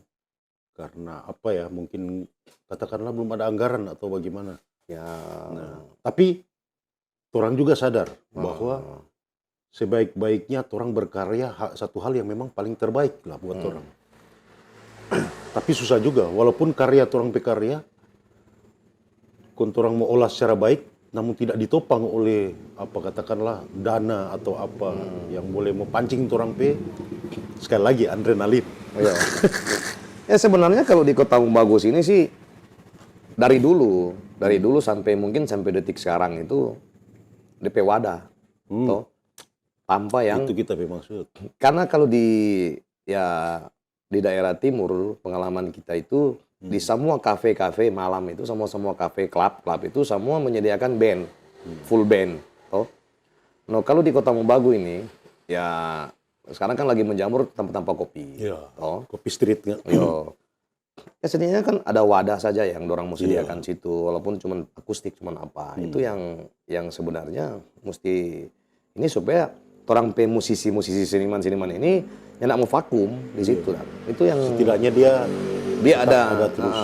karena apa ya, mungkin katakanlah belum ada anggaran atau bagaimana. Nah, tapi orang juga sadar bahwa sebaik-baiknya orang berkarya satu hal yang memang paling terbaik lah buat orang. Tapi susah juga, walaupun karya orang berkarya, orang mau olah secara baik, namun tidak ditopang oleh apa katakanlah dana atau apa yang boleh memancing orang sekali lagi adrenalin. Ya sebenarnya kalau di Kota Mobagu ini sih dari dulu sampai mungkin sampai detik sekarang itu DP wadah, toh tanpa yang itu kita maksud. Karena kalau di daerah timur pengalaman kita itu di semua kafe-kafe malam itu semua kafe klub itu semua menyediakan band, full band, toh. Nah kalau di Kota Mobagu ini ya sekarang kan lagi menjamur tempat-tempat kopi, kopi street nggak? Ya setidaknya kan ada wadah saja yang dorang mau sediakan situ, walaupun cuma akustik cuma apa. Itu yang sebenarnya mesti ini supaya orang musisi-musisi seniman ini yang nak mau vakum di situ. Itu yang setidaknya dia ada terus.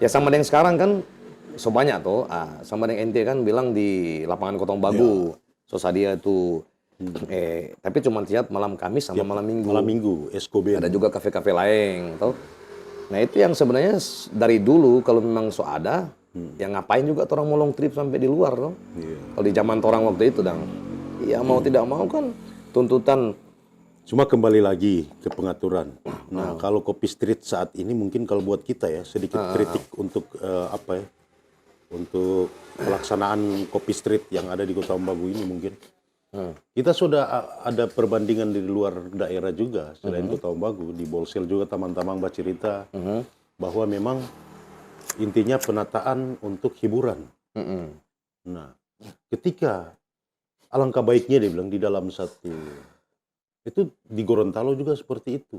Ya sama dengan sekarang kan sebanyak tuh, sama dengan ente kan bilang di lapangan Kota Mobagu, Sosadia itu tapi cuma tiap malam Kamis sama malam Minggu. Malam Minggu, Escoben. Ada juga kafe-kafe lain, tau? Nah itu yang sebenarnya dari dulu kalau memang ada, yang ngapain juga orang mau long trip sampai di luar, tau? Kalau di zaman orang waktu itu, ya mau tidak mau kan tuntutan. Cuma kembali lagi ke pengaturan. Nah kalau kopi street saat ini mungkin kalau buat kita ya sedikit kritik untuk untuk pelaksanaan kopi street yang ada di Kota Mobagu ini mungkin. Kita sudah ada perbandingan di luar daerah juga selain Kota Mobagu, di Bolsel juga teman-teman bercerita bahwa memang intinya penataan untuk hiburan. Nah, ketika alangkah baiknya dia bilang di dalam satu itu di Gorontalo juga seperti itu.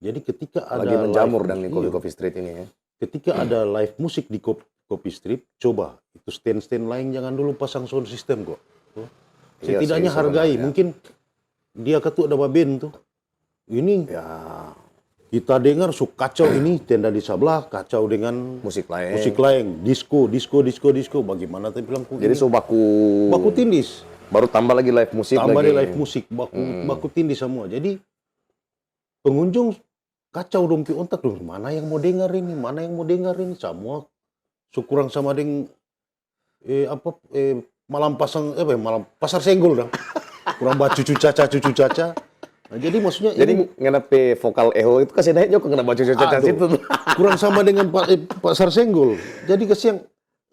Jadi ketika ada lagi menjamur dan di Coffee Street ini ya. Ketika ada live musik di Kopi Street, coba itu stand-stand lain jangan dulu pasang sound system kok. Setidaknya hargai, mungkin dia ketua ada baben tuh. Ini kita dengar kacau ini tenda di sebelah kacau dengan musik lain, disco. Bagaimana tadi bilang? Jadi baku tindis. Baru tambah lagi live musik. Baku tindis semua. Jadi pengunjung kacau dompi ontak dong. Mana yang mau dengar ini? Semua syukuran sama dengan malam pasar senggol dong. Kurang baca cucu caca. Nah, jadi maksudnya Jadi ini ngenape vokal eho itu kasih naik juga kena baca caca aduh, situ tuh. kurang sama dengan Pak Sarsenggol. Jadi kesian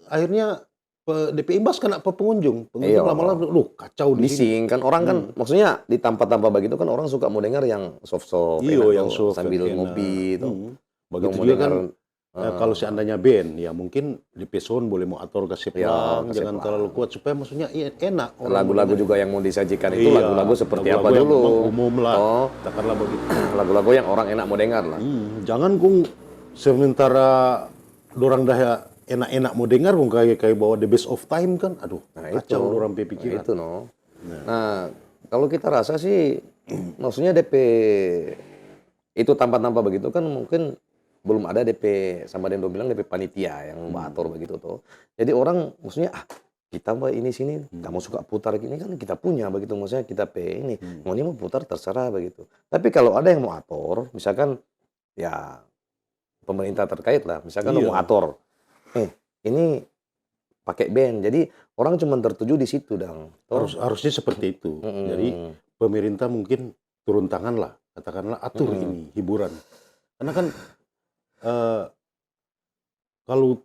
akhirnya DP imbas kena pengunjung. Iya. Pengunjung lama-lama, kacau di sini. Bising kan orang kan maksudnya di tanpa begitu kan orang suka mau dengar yang soft-soft Iyo, enak yang tuh, soft sambil enak. ngopi itu. Begitu Mau juga dengar, kan kalau seandainya band, ya mungkin di peson boleh mau atur kasih pelan, kasih jangan pelan. terlalu kuat supaya maksudnya enak. orang lagu-lagu mendengar. juga yang mau disajikan itu Iya, lagu-lagu seperti lagu-lagu apa yang dulu. memang umum lah, Oh, katakanlah begitu. lagu-lagu yang orang enak mau dengar lah. Jangan kung sementara dorang dah enak-enak mau dengar kung kayak bawa the best of time kan, aduh kacau dorang pikiran. Itu no. Nah, kalau kita rasa sih maksudnya DP itu tanpa begitu kan mungkin belum ada DP sama Dendo bilang DP panitia yang mengatur begitu tuh. Jadi orang maksudnya kita mbak ini sini kamu suka putar gini kan kita punya begitu maksudnya kita ini mau ini mau putar terserah begitu. Tapi kalau ada yang mau atur misalkan ya pemerintah terkait lah misalkan Iya. mau atur ini pakai band jadi orang cuma tertuju di situ dong. Harusnya seperti itu. Jadi pemerintah mungkin turun tangan lah, katakanlah atur ini hiburan. Karena kan kalau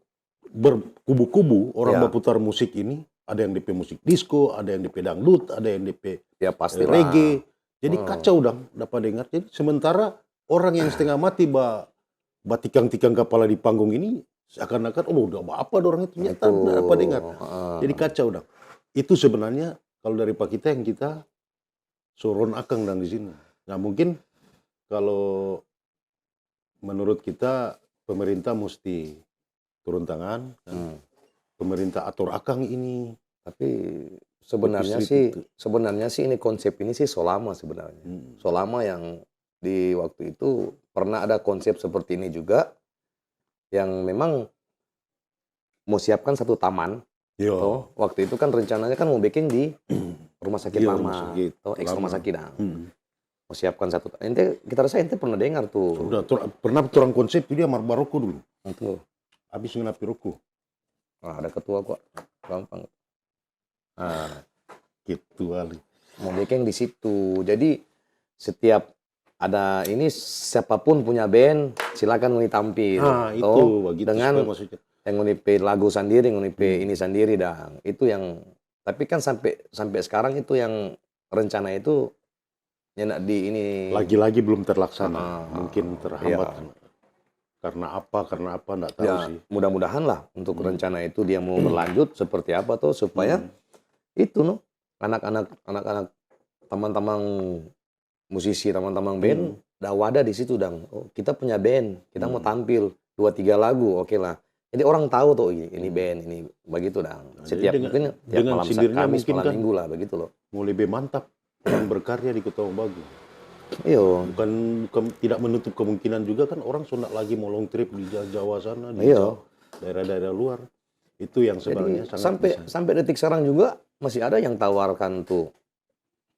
berkubu-kubu orang berputar musik ini, ada yang DP musik disco, ada yang DP dangdut, ada yang DP ya pasti reggae. Jadi kacau dong dapat dengar. Jadi sementara orang yang setengah mati batikang-tikang kepala di panggung ini seakan-akan udah apa orang itu nyata dapat dengar. Jadi kacau dong. Itu sebenarnya kalau dari Pak kita yang kita suron akang dan di sini. Nah mungkin kalau menurut kita pemerintah mesti turun tangan, kan? Pemerintah atur akang ini. Tapi sebenarnya sih ini konsep ini sih Solama sebenarnya. Solama yang di waktu itu pernah ada konsep seperti ini juga, yang memang mau siapkan satu taman. Toh, waktu itu kan rencananya kan mau bikin di rumah sakit lama, atau ex rumah sakit dah. Mau siapkan satu. Kita rasa ente pernah dengar tuh. Sudah pernah turang konsep itu dia Maroko dulu. Itu. Habis ngenapi rokok. Ada ketua kok, gampang. Nah, gitu kali. mau bikin di situ. Jadi setiap ada ini siapapun punya band silakan nguni tampil. Nah, itu begitu dengan maksudnya. yang ngunipe lagu sendiri, ngunipe ini sendiri dang. Itu yang tapi kan sampai sekarang itu yang rencana itu nyenak di ini Lagi-lagi belum terlaksana. Mungkin terhambat. Karena apa enggak tahu sih. Mudah-mudahan lah untuk rencana itu dia mau berlanjut seperti apa tuh supaya itu anak-anak teman-teman musisi, teman-teman band dah wadah di situ dang. Oh, kita punya band, kita mau tampil 2-3 lagu, oke lah. Jadi orang tahu tuh ini band ini begitu dang. Setiap mungkin tiap malam Kamis, malam kan Minggu lah begitu loh. mau lebih mantap orang berkarya di Kota Bagu. Iya. Bukan tidak menutup kemungkinan juga kan orang sudah lagi mau long trip di Jawa sana, di daerah-daerah luar. Itu yang sebenarnya jadi, sampai detik sekarang juga masih ada yang tawarkan tuh.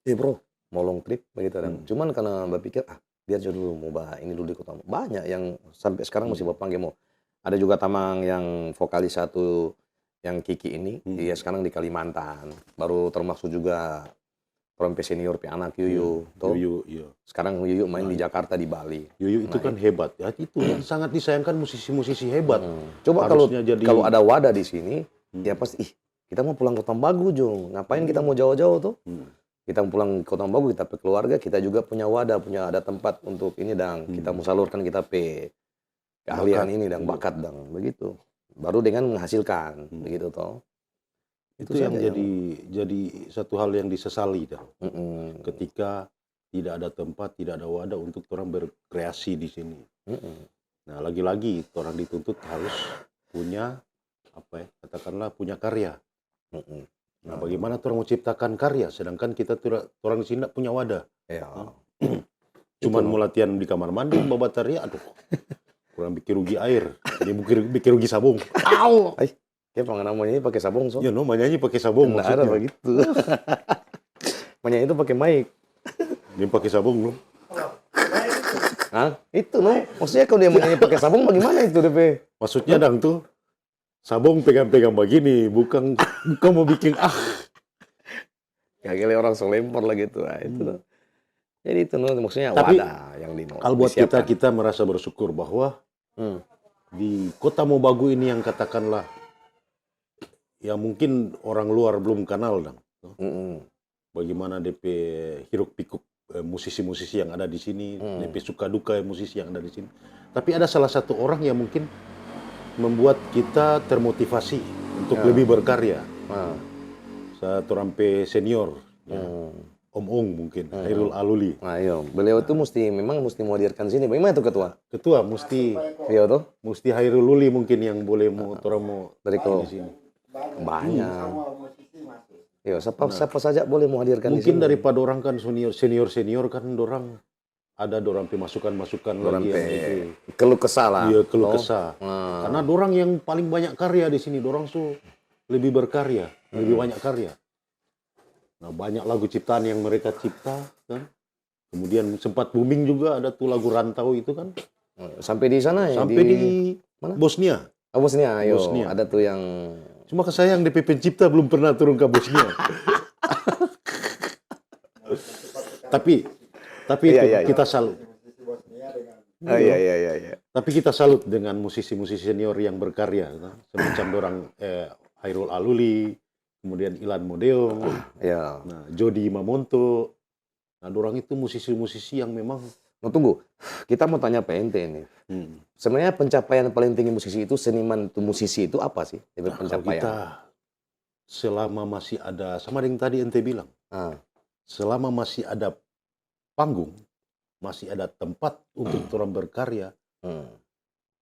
Bro, mau long trip begitu kan. Cuman karena berpikir biar dulu mau ini dulu di Kota. Banyak yang sampai sekarang masih berpanggil mau. Ada juga Tamang yang vokalis satu yang Kiki ini, dia sekarang di Kalimantan. Baru termasuk juga trompet senior anak Yuyu. Yuyu, iya. Sekarang Yuyu main di Jakarta, di Bali. Yuyu itu kan hebat ya. Itu yang sangat disayangkan musisi-musisi hebat. Coba kalau ada wadah di sini, ya pasti kita mau pulang ke Tambagu, Jung. Ngapain kita mau jauh-jauh tuh? Kita mau pulang ke Tambagu, kita pe keluarga, kita juga punya wadah, ada tempat untuk ini dan kita mau salurkan kita pe keahlian ini dan bakat dan begitu. Baru dengan menghasilkan begitu toh. Itu yang jadi satu hal yang disesali dah. Ketika tidak ada tempat, tidak ada wadah untuk orang berkreasi di sini. Nah, lagi-lagi orang dituntut harus punya katakanlah punya karya. Nah, bagaimana orang mau ciptakan karya sedangkan kita orang di sini tidak punya wadah. Cuman mau latihan di kamar mandi bawa bateria, aduh. Kurang bikin rugi air. Ini bikin rugi sabung. Au. Kayak namanya pakai sabung, so. Ya, namanya pakai sabung maksudnya. Ada begitu. Namanya itu pakai mic. Dia pakai sabung belum? Itu maksudnya kalau dia nyanyi pakai sabung bagaimana itu DP? Maksudnya dang tuh sabung pegang-pegang begini, bukan mau bikin Kayak orang so lempar lah gitu. Itu loh. Jadi itu maksudnya Tapi, wadah yang Kalau buat disiapkan. kita merasa bersyukur bahwa di Kota Mobagu ini yang katakanlah yang mungkin orang luar belum kenal dan bagaimana DP hiruk pikuk musisi-musisi yang ada di sini, DP suka duka musisi yang ada di sini. Tapi ada salah satu orang yang mungkin membuat kita termotivasi untuk lebih berkarya. Satu rampe senior, ya. Om Ong mungkin, Hairul Aluli. Nah, iya. Beliau itu memang mesti menghadirkan sini. Bagaimana tuh ketua? Ketua mesti Iya tuh. Hairul Luli mungkin yang boleh mau Dari di sini. banyak. Semua musisi masuk. Iya, siapa saja boleh menghadirkan di Mungkin sini. daripada orang kan senior kan dorang ada dorang masukan lagi yang itu. Keluh kesah lah. Iya, keluh kesah. Karena dorang yang paling banyak karya di sini, dorang lebih berkarya, lebih banyak karya. Nah, banyak lagu ciptaan yang mereka cipta kan. Kemudian sempat booming juga ada tuh lagu Rantau itu kan. Sampai di sana ya? Sampai di mana? Bosnia. Oh, Bosnia, ayo. Bosnia. Ada tuh yang... Cuma sayang DP pencipta belum pernah turun ke Bosnia. tapi Iya, itu kita salut. Musisi Bosnia dengan Oh, iya. Tapi kita salut dengan musisi-musisi senior yang berkarya, kan? Semacam dorang Hairul Aluli, kemudian Ilan Modeong, Iya. nah Jody Mamonto. Nah, dorang itu musisi-musisi yang memang Tunggu. Kita mau tanya PNT ini. Sebenarnya pencapaian paling tinggi musisi itu, seniman itu, musisi itu apa sih? kalau Pencapaian. kita selama masih ada, sama dengan tadi ente bilang, selama masih ada panggung, masih ada tempat untuk orang berkarya,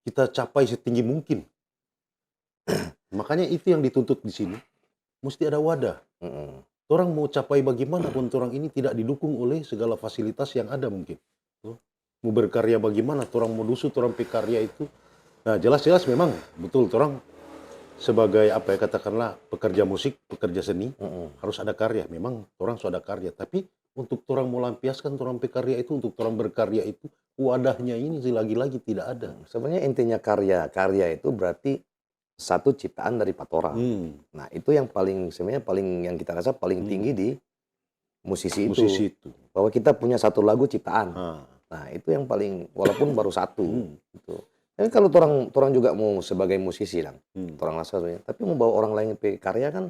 kita capai setinggi mungkin. Makanya itu yang dituntut di sini, mesti ada wadah. Orang mau capai bagaimanapun orang ini tidak didukung oleh segala fasilitas yang ada mungkin. Mau berkarya bagaimana, orang mau dusut, orang pekarya itu. Nah, jelas-jelas memang betul orang sebagai apa ya katakanlah pekerja musik, pekerja seni harus ada karya. Memang orang sudah ada karya, tapi untuk orang mau lampiaskan orang pekarya itu, untuk orang berkarya itu wadahnya ini lagi-lagi tidak ada. Sebenarnya intinya karya itu berarti satu ciptaan dari orang. Nah, itu yang sebenarnya yang kita rasa paling tinggi di musisi itu. Bahwa kita punya satu lagu ciptaan. Nah, itu yang paling, walaupun baru satu. Gitu. Tapi kalau orang juga mau sebagai musisi, orang rasa sebenarnya, tapi mau bawa orang lain ke karya kan,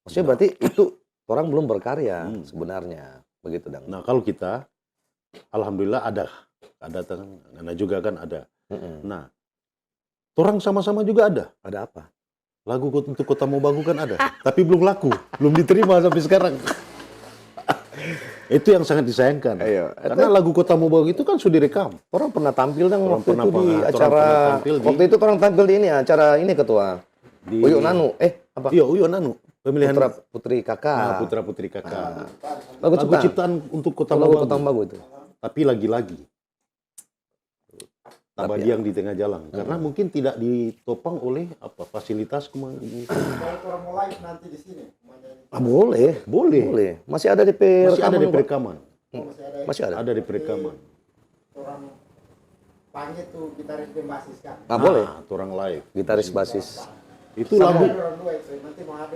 maksudnya berarti itu orang belum berkarya sebenarnya. Begitu, Dang. Nah, kalau kita, alhamdulillah ada juga kan ada. Nah, orang sama-sama juga ada. Ada apa? Lagu untuk Kota Mobagu kan ada, tapi belum laku, belum diterima sampai sekarang. Itu yang sangat disayangkan. Karena lagu Kota Mobagu itu kan sudah direkam. Orang pernah tampil waktu itu di orang acara, waktu itu orang tampil di ini, acara ini ketua. Uyo Nanu, apa? Iya, Uyo Nanu. Pemilihan Putra Putri Kakak. Putra Putri Kakak. Lagu ciptaan untuk Kota Mobagu. itu. Tapi lagi-lagi Tabadiang di tengah jalan, karena mungkin tidak ditopang oleh fasilitas kalau orang mau live nanti di sini. Boleh. Masih ada di rekaman. Masih ada. Ada di rekaman. Orang panggil tuh gitaris dan basis kan. Boleh. Orang live. Gitaris basis. Itu lagu.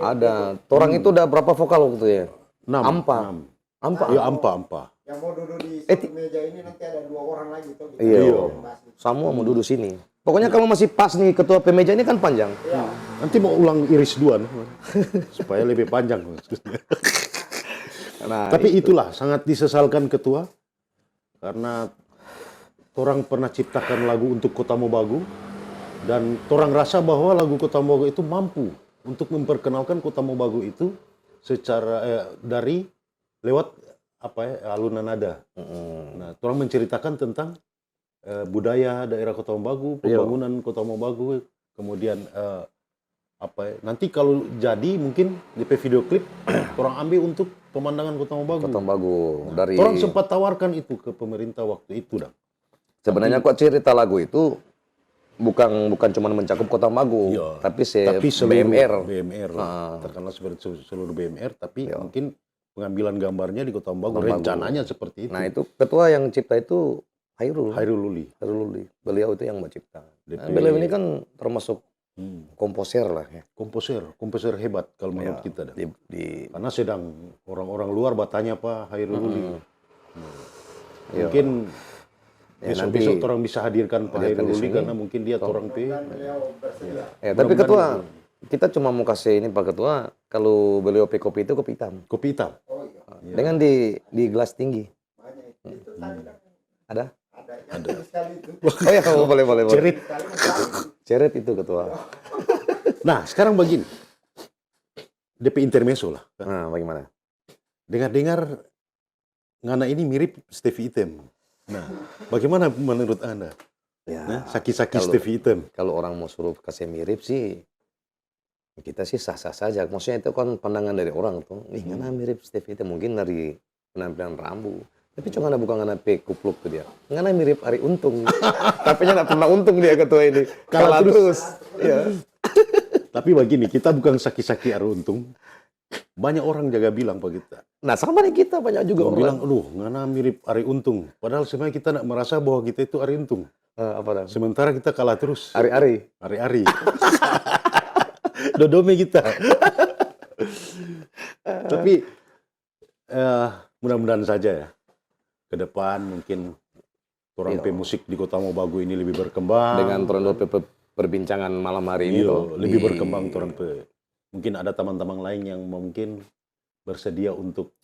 Ada. Orang itu udah berapa vokal waktu itu ya? 6. Ampa. Ya, Ampa. Yang mau duduk di satu meja ini nanti ada 2 orang lagi tuh. Iya. Semua mau duduk sini. Pokoknya kalau masih pas nih ketua pemeja ini kan panjang. Nanti mau ulang iris 2 supaya lebih panjang. Nah, tapi itulah sangat disesalkan ketua karena orang pernah ciptakan lagu untuk Kota Mobagu dan orang rasa bahwa lagu Kota Mobagu itu mampu untuk memperkenalkan Kota Mobagu itu secara dari lewat alunan nada. Nah, orang menceritakan tentang budaya daerah Kota Mobagu, pembangunan Kota Mobagu, kemudian nanti kalau jadi mungkin di video klip orang ambil untuk pemandangan Kota Mobagu. Dari orang sempat tawarkan itu ke pemerintah waktu itu, Dang. Sebenarnya kok cerita lagu itu bukan cuma mencakup Kota Mobagu, tapi seluruh BMR. Terkenal seperti seluruh BMR, tapi mungkin pengambilan gambarnya di Kota Mobagu, rencananya seperti itu. Nah, itu ketua yang cipta itu Hairul Luli. Beliau itu yang mencipta. Nah, beliau ini kan termasuk komposer lah ya. Komposer hebat kalau menurut kita. Karena sedang orang-orang luar bertanya Pak Hairul Luli. Mungkin Ya, besok-besok nanti orang bisa hadirkan Pak hadirkan di Hairul sini. karena mungkin dia orang P. Dan beliau bersedia. Ya, tapi Ketua, kita cuma mau kasih ini Pak Ketua, kalau beliau kopi itu kopi hitam. Kopi hitam. Oh iya, Dengan di gelas tinggi. banyak. Itu tadi kan Ada? ada yang tulis sekali itu. Oh ya, boleh. Cerit. Sekali sekali. Ceret itu Ketua. Nah, sekarang begini. DP intermezzo lah. Nah, bagaimana? Dengar-dengar Ngana ini mirip Stevie Item. Nah, bagaimana menurut Anda? Ya, Nah, saki-saki kalau- Stevie Item. kalau orang mau suruh kasih mirip sih, kita sih sah-sah saja. Maksudnya itu kan pandangan dari orang tuh. Ih, ngana mirip Stevie itu mungkin dari penampilan rambut. Tapi cuma ngana bukan ngana kupluk tuh dia. Ngana mirip Ari Untung. Tapi nggak pernah untung dia ketua ini. Kalah terus. Iya. Tapi begini, kita bukan saki-saki Aruntung. Banyak orang jaga bilang Pak kita. Nah sama nih kita banyak juga Orang orang. bilang, aduh, Ngana mirip Ari Untung. Padahal sebenarnya kita nak merasa bahwa kita itu Ari Untung. Apa dah? Sementara kita kalah terus. Ari-Ari. Ari-ari. Dodome kita. Tapi mudah-mudahan saja ya. Ke depan mungkin orang Iya. pemusik di Kota Mobagu ini lebih berkembang. Dengan Toronto perbincangan malam hari ini Iya, loh. lebih di- berkembang orang pe. Mungkin ada teman-teman lain yang mungkin bersedia untuk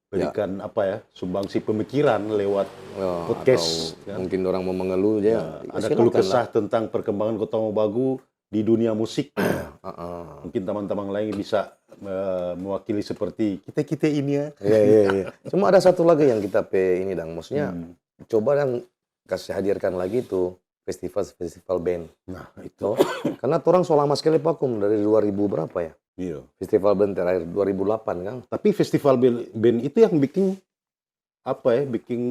berikan apa ya, sumbangsi pemikiran lewat Oh, podcast, atau ya. mungkin orang mau mengeluh ya, ya. ada silakan keluh lah. kesah tentang perkembangan Kota Mobagu di dunia musik. Heeh. Mungkin teman-teman lain bisa mewakili seperti kita ini ya. Iya. Cuma ada satu lagi yang kita ini dang, maksudnya Hmm. coba dang kasih hadirkan lagi tuh festival band. Nah, itu. Toh, karena orang so lama sekali vakum dari 2000 berapa ya? Iya. Festival band terakhir 2008 kan? Tapi festival band itu yang bikin apa ya? Bikin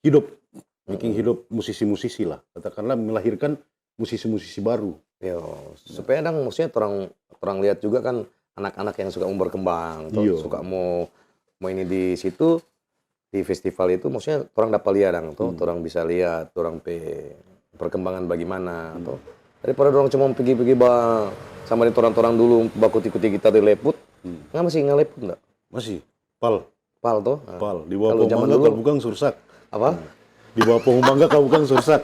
hidup musisi-musisi lah. Katakanlah melahirkan musisi-musisi baru. Yo, supaya dang maksudnya orang lihat juga kan anak-anak yang suka mau berkembang, toh, Iya. suka mau ini di situ di festival itu maksudnya orang dapat lihat dang, toh, orang bisa lihat orang perkembangan bagaimana, toh. Daripada orang cuma pergi-pergi sama di orang-orang dulu baku kuti kita di leput, nggak masih ngeleput nggak? Masih. Pal. Toh. Nah, Pal. Di bawah Kalau pohon zaman mangga dulu- kau bukan sursak. apa? Di bawah pohon mangga kau bukan sursak.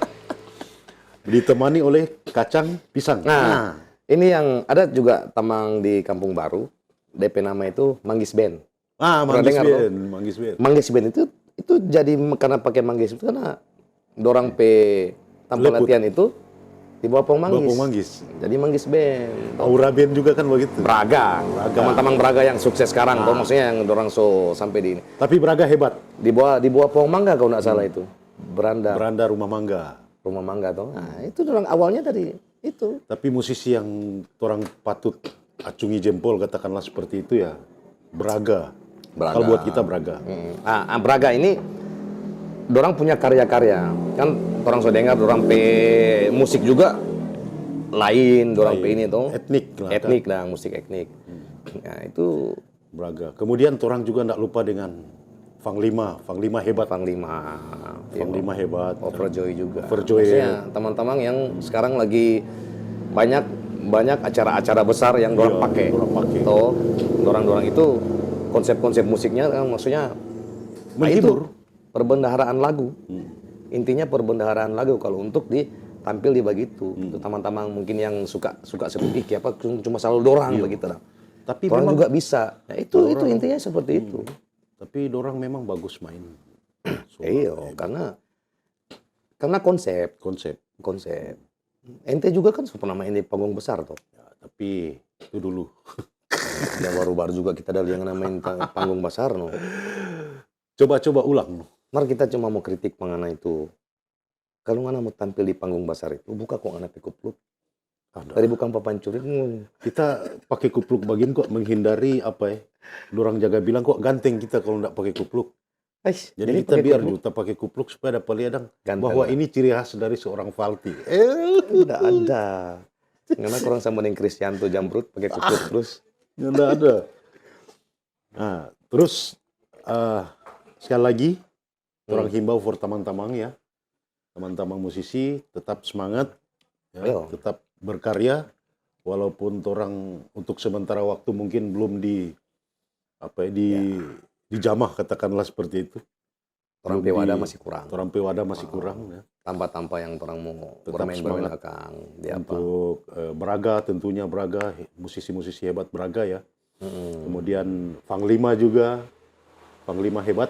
Ditemani oleh kacang pisang. Nah, ini yang ada juga tamang di Kampung Baru, DP nama itu Manggis Band. Ah, Pernah Manggis dengar, Band. Manggis Band. Manggis Band itu jadi karena pakai Manggis itu karena dorang tanpa Leput. latihan itu di bawah pohon Manggis. Bawah Manggis. Jadi Manggis Band. Aura Band juga kan begitu. Braga. Teman-teman Braga yang sukses sekarang, toh, maksudnya yang dorang so sampai di ini. Tapi Braga hebat. Di bawah pohon mangga kalau nggak salah itu. Beranda Beranda Rumah Mangga. rumah mangga toh. Nah, itu dorang awalnya dari itu. Tapi musisi yang orang patut acungi jempol katakanlah seperti itu ya Braga. Braga. Kalau buat kita Braga. Braga ini dorang punya karya-karya. Kan orang so dengar dorang musik juga lain, dorang ini tuh Etnik lah. etnik dah, musik etnik. Nah, itu Braga. Kemudian orang juga tidak lupa dengan Panglima hebat. Panglima, Panglima hebat. Overjoy juga. Overjoy. Maksudnya teman-teman yang sekarang lagi banyak acara-acara besar yang dorang Iya, pakai. dorang pakai. Toh, dorang itu konsep-konsep musiknya kan maksudnya Menghibur. itu perbendaharaan lagu. Intinya perbendaharaan lagu kalau untuk ditampil di begitu. Itu teman-teman mungkin yang suka seperti apa cuma selalu dorang begitu dah. Tapi Orang memang juga bisa. Ya, itu intinya seperti itu. tapi dorang memang bagus main. Iya, karena konsep. Ente juga kan pernah main di panggung besar toh. Ya, tapi itu dulu. Yang baru-baru juga kita ada yang main panggung besar no. Coba ulang. Mari kita cuma mau kritik mengenai itu. Kalau ngana mau tampil di panggung besar itu, buka kok ngana pikupluk. Ada. Tadi bukan papancurin. Kita pakai kupluk bagian kok menghindari apa ya? Dorang jaga bilang kok ganteng kita kalau nggak pakai kupluk. Jadi kita pakai biar kupluk. kita pakai kupluk supaya dapat lihat Ganteng bahwa lah. ini ciri khas dari seorang Falti. Tidak ada. Karena kurang sama dengan Kristianto Jambrut pakai kupluk terus. Nggak ada. Nah, terus sekali lagi orang himbau for teman-teman ya, teman-teman musisi tetap semangat, ya, Ayo. tetap berkarya, walaupun orang untuk sementara waktu mungkin belum dijamah katakanlah seperti itu. Orang belum pewada di- masih kurang. Orang pewada masih kurang ya. Tanpa-tanpa yang orang mau Tetap bermain semangat belakang. Dia apa? Untuk Braga tentunya Braga, musisi-musisi hebat Braga ya. Kemudian Panglima juga, Panglima hebat.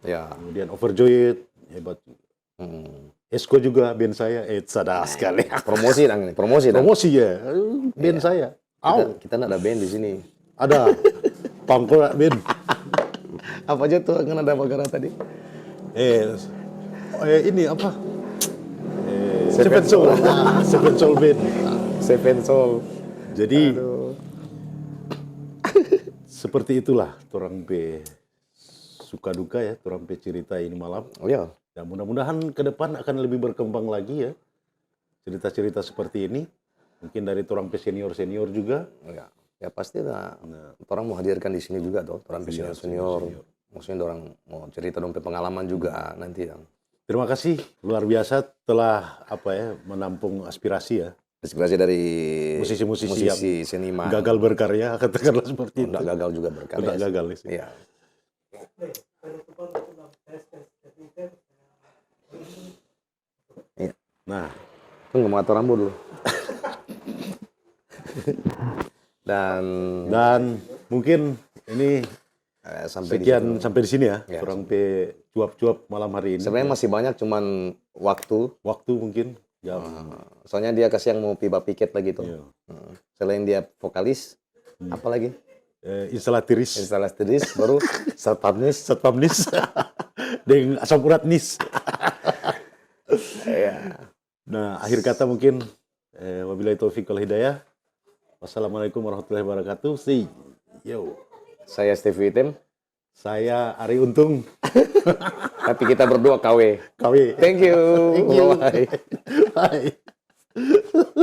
Ya. Kemudian Overjoyed hebat. Esko juga band saya, sadar sekali. Promosi dong, promosi dong. Promosi ya, band saya. Kita nggak ada band di sini. Ada Pangkol band. Apa aja tuh kan ada bagara tadi? Ini apa? Seven Soul. Seven Soul band. Seven Soul. Jadi seperti itulah orang pe suka duka ya, orang pe cerita ini malam. Oh ya. Ya mudah-mudahan ke depan akan lebih berkembang lagi ya. Cerita-cerita seperti ini. Mungkin dari orang pe senior-senior juga. Ya. Ya pasti lah. Orang mau hadirkan di sini juga tuh. Orang senior. Maksudnya orang mau cerita dong pengalaman juga nanti yang. Terima kasih luar biasa telah menampung aspirasi ya. Inspirasi dari Musisi-musisi yang seniman. gagal berkarya, katakanlah seperti itu. Enggak gagal juga berkarya. Enggak gagal sih. Iya. Nah, Tunggu mau atur rambut dulu. Dan mungkin ini sampai sekian sampai di sini ya. Ya. Kurang pe cuap-cuap malam hari ini. sebenarnya masih banyak cuman waktu. Waktu mungkin jam. Soalnya dia kasih yang mau piba piket lagi tuh. Iya. Selain dia vokalis, apa lagi? Instalatiris, Instalatis baru satpamnis. satpamnis, dengan asam urat nis. Ya. Nah, akhir kata mungkin wabillahi taufiq wal hidayah. Wassalamualaikum warahmatullahi wabarakatuh. Yo. Saya Stevie Item, Saya Ari Untung. tapi kita berdua KW. KW. Thank you. Thank you. Bye. Bye.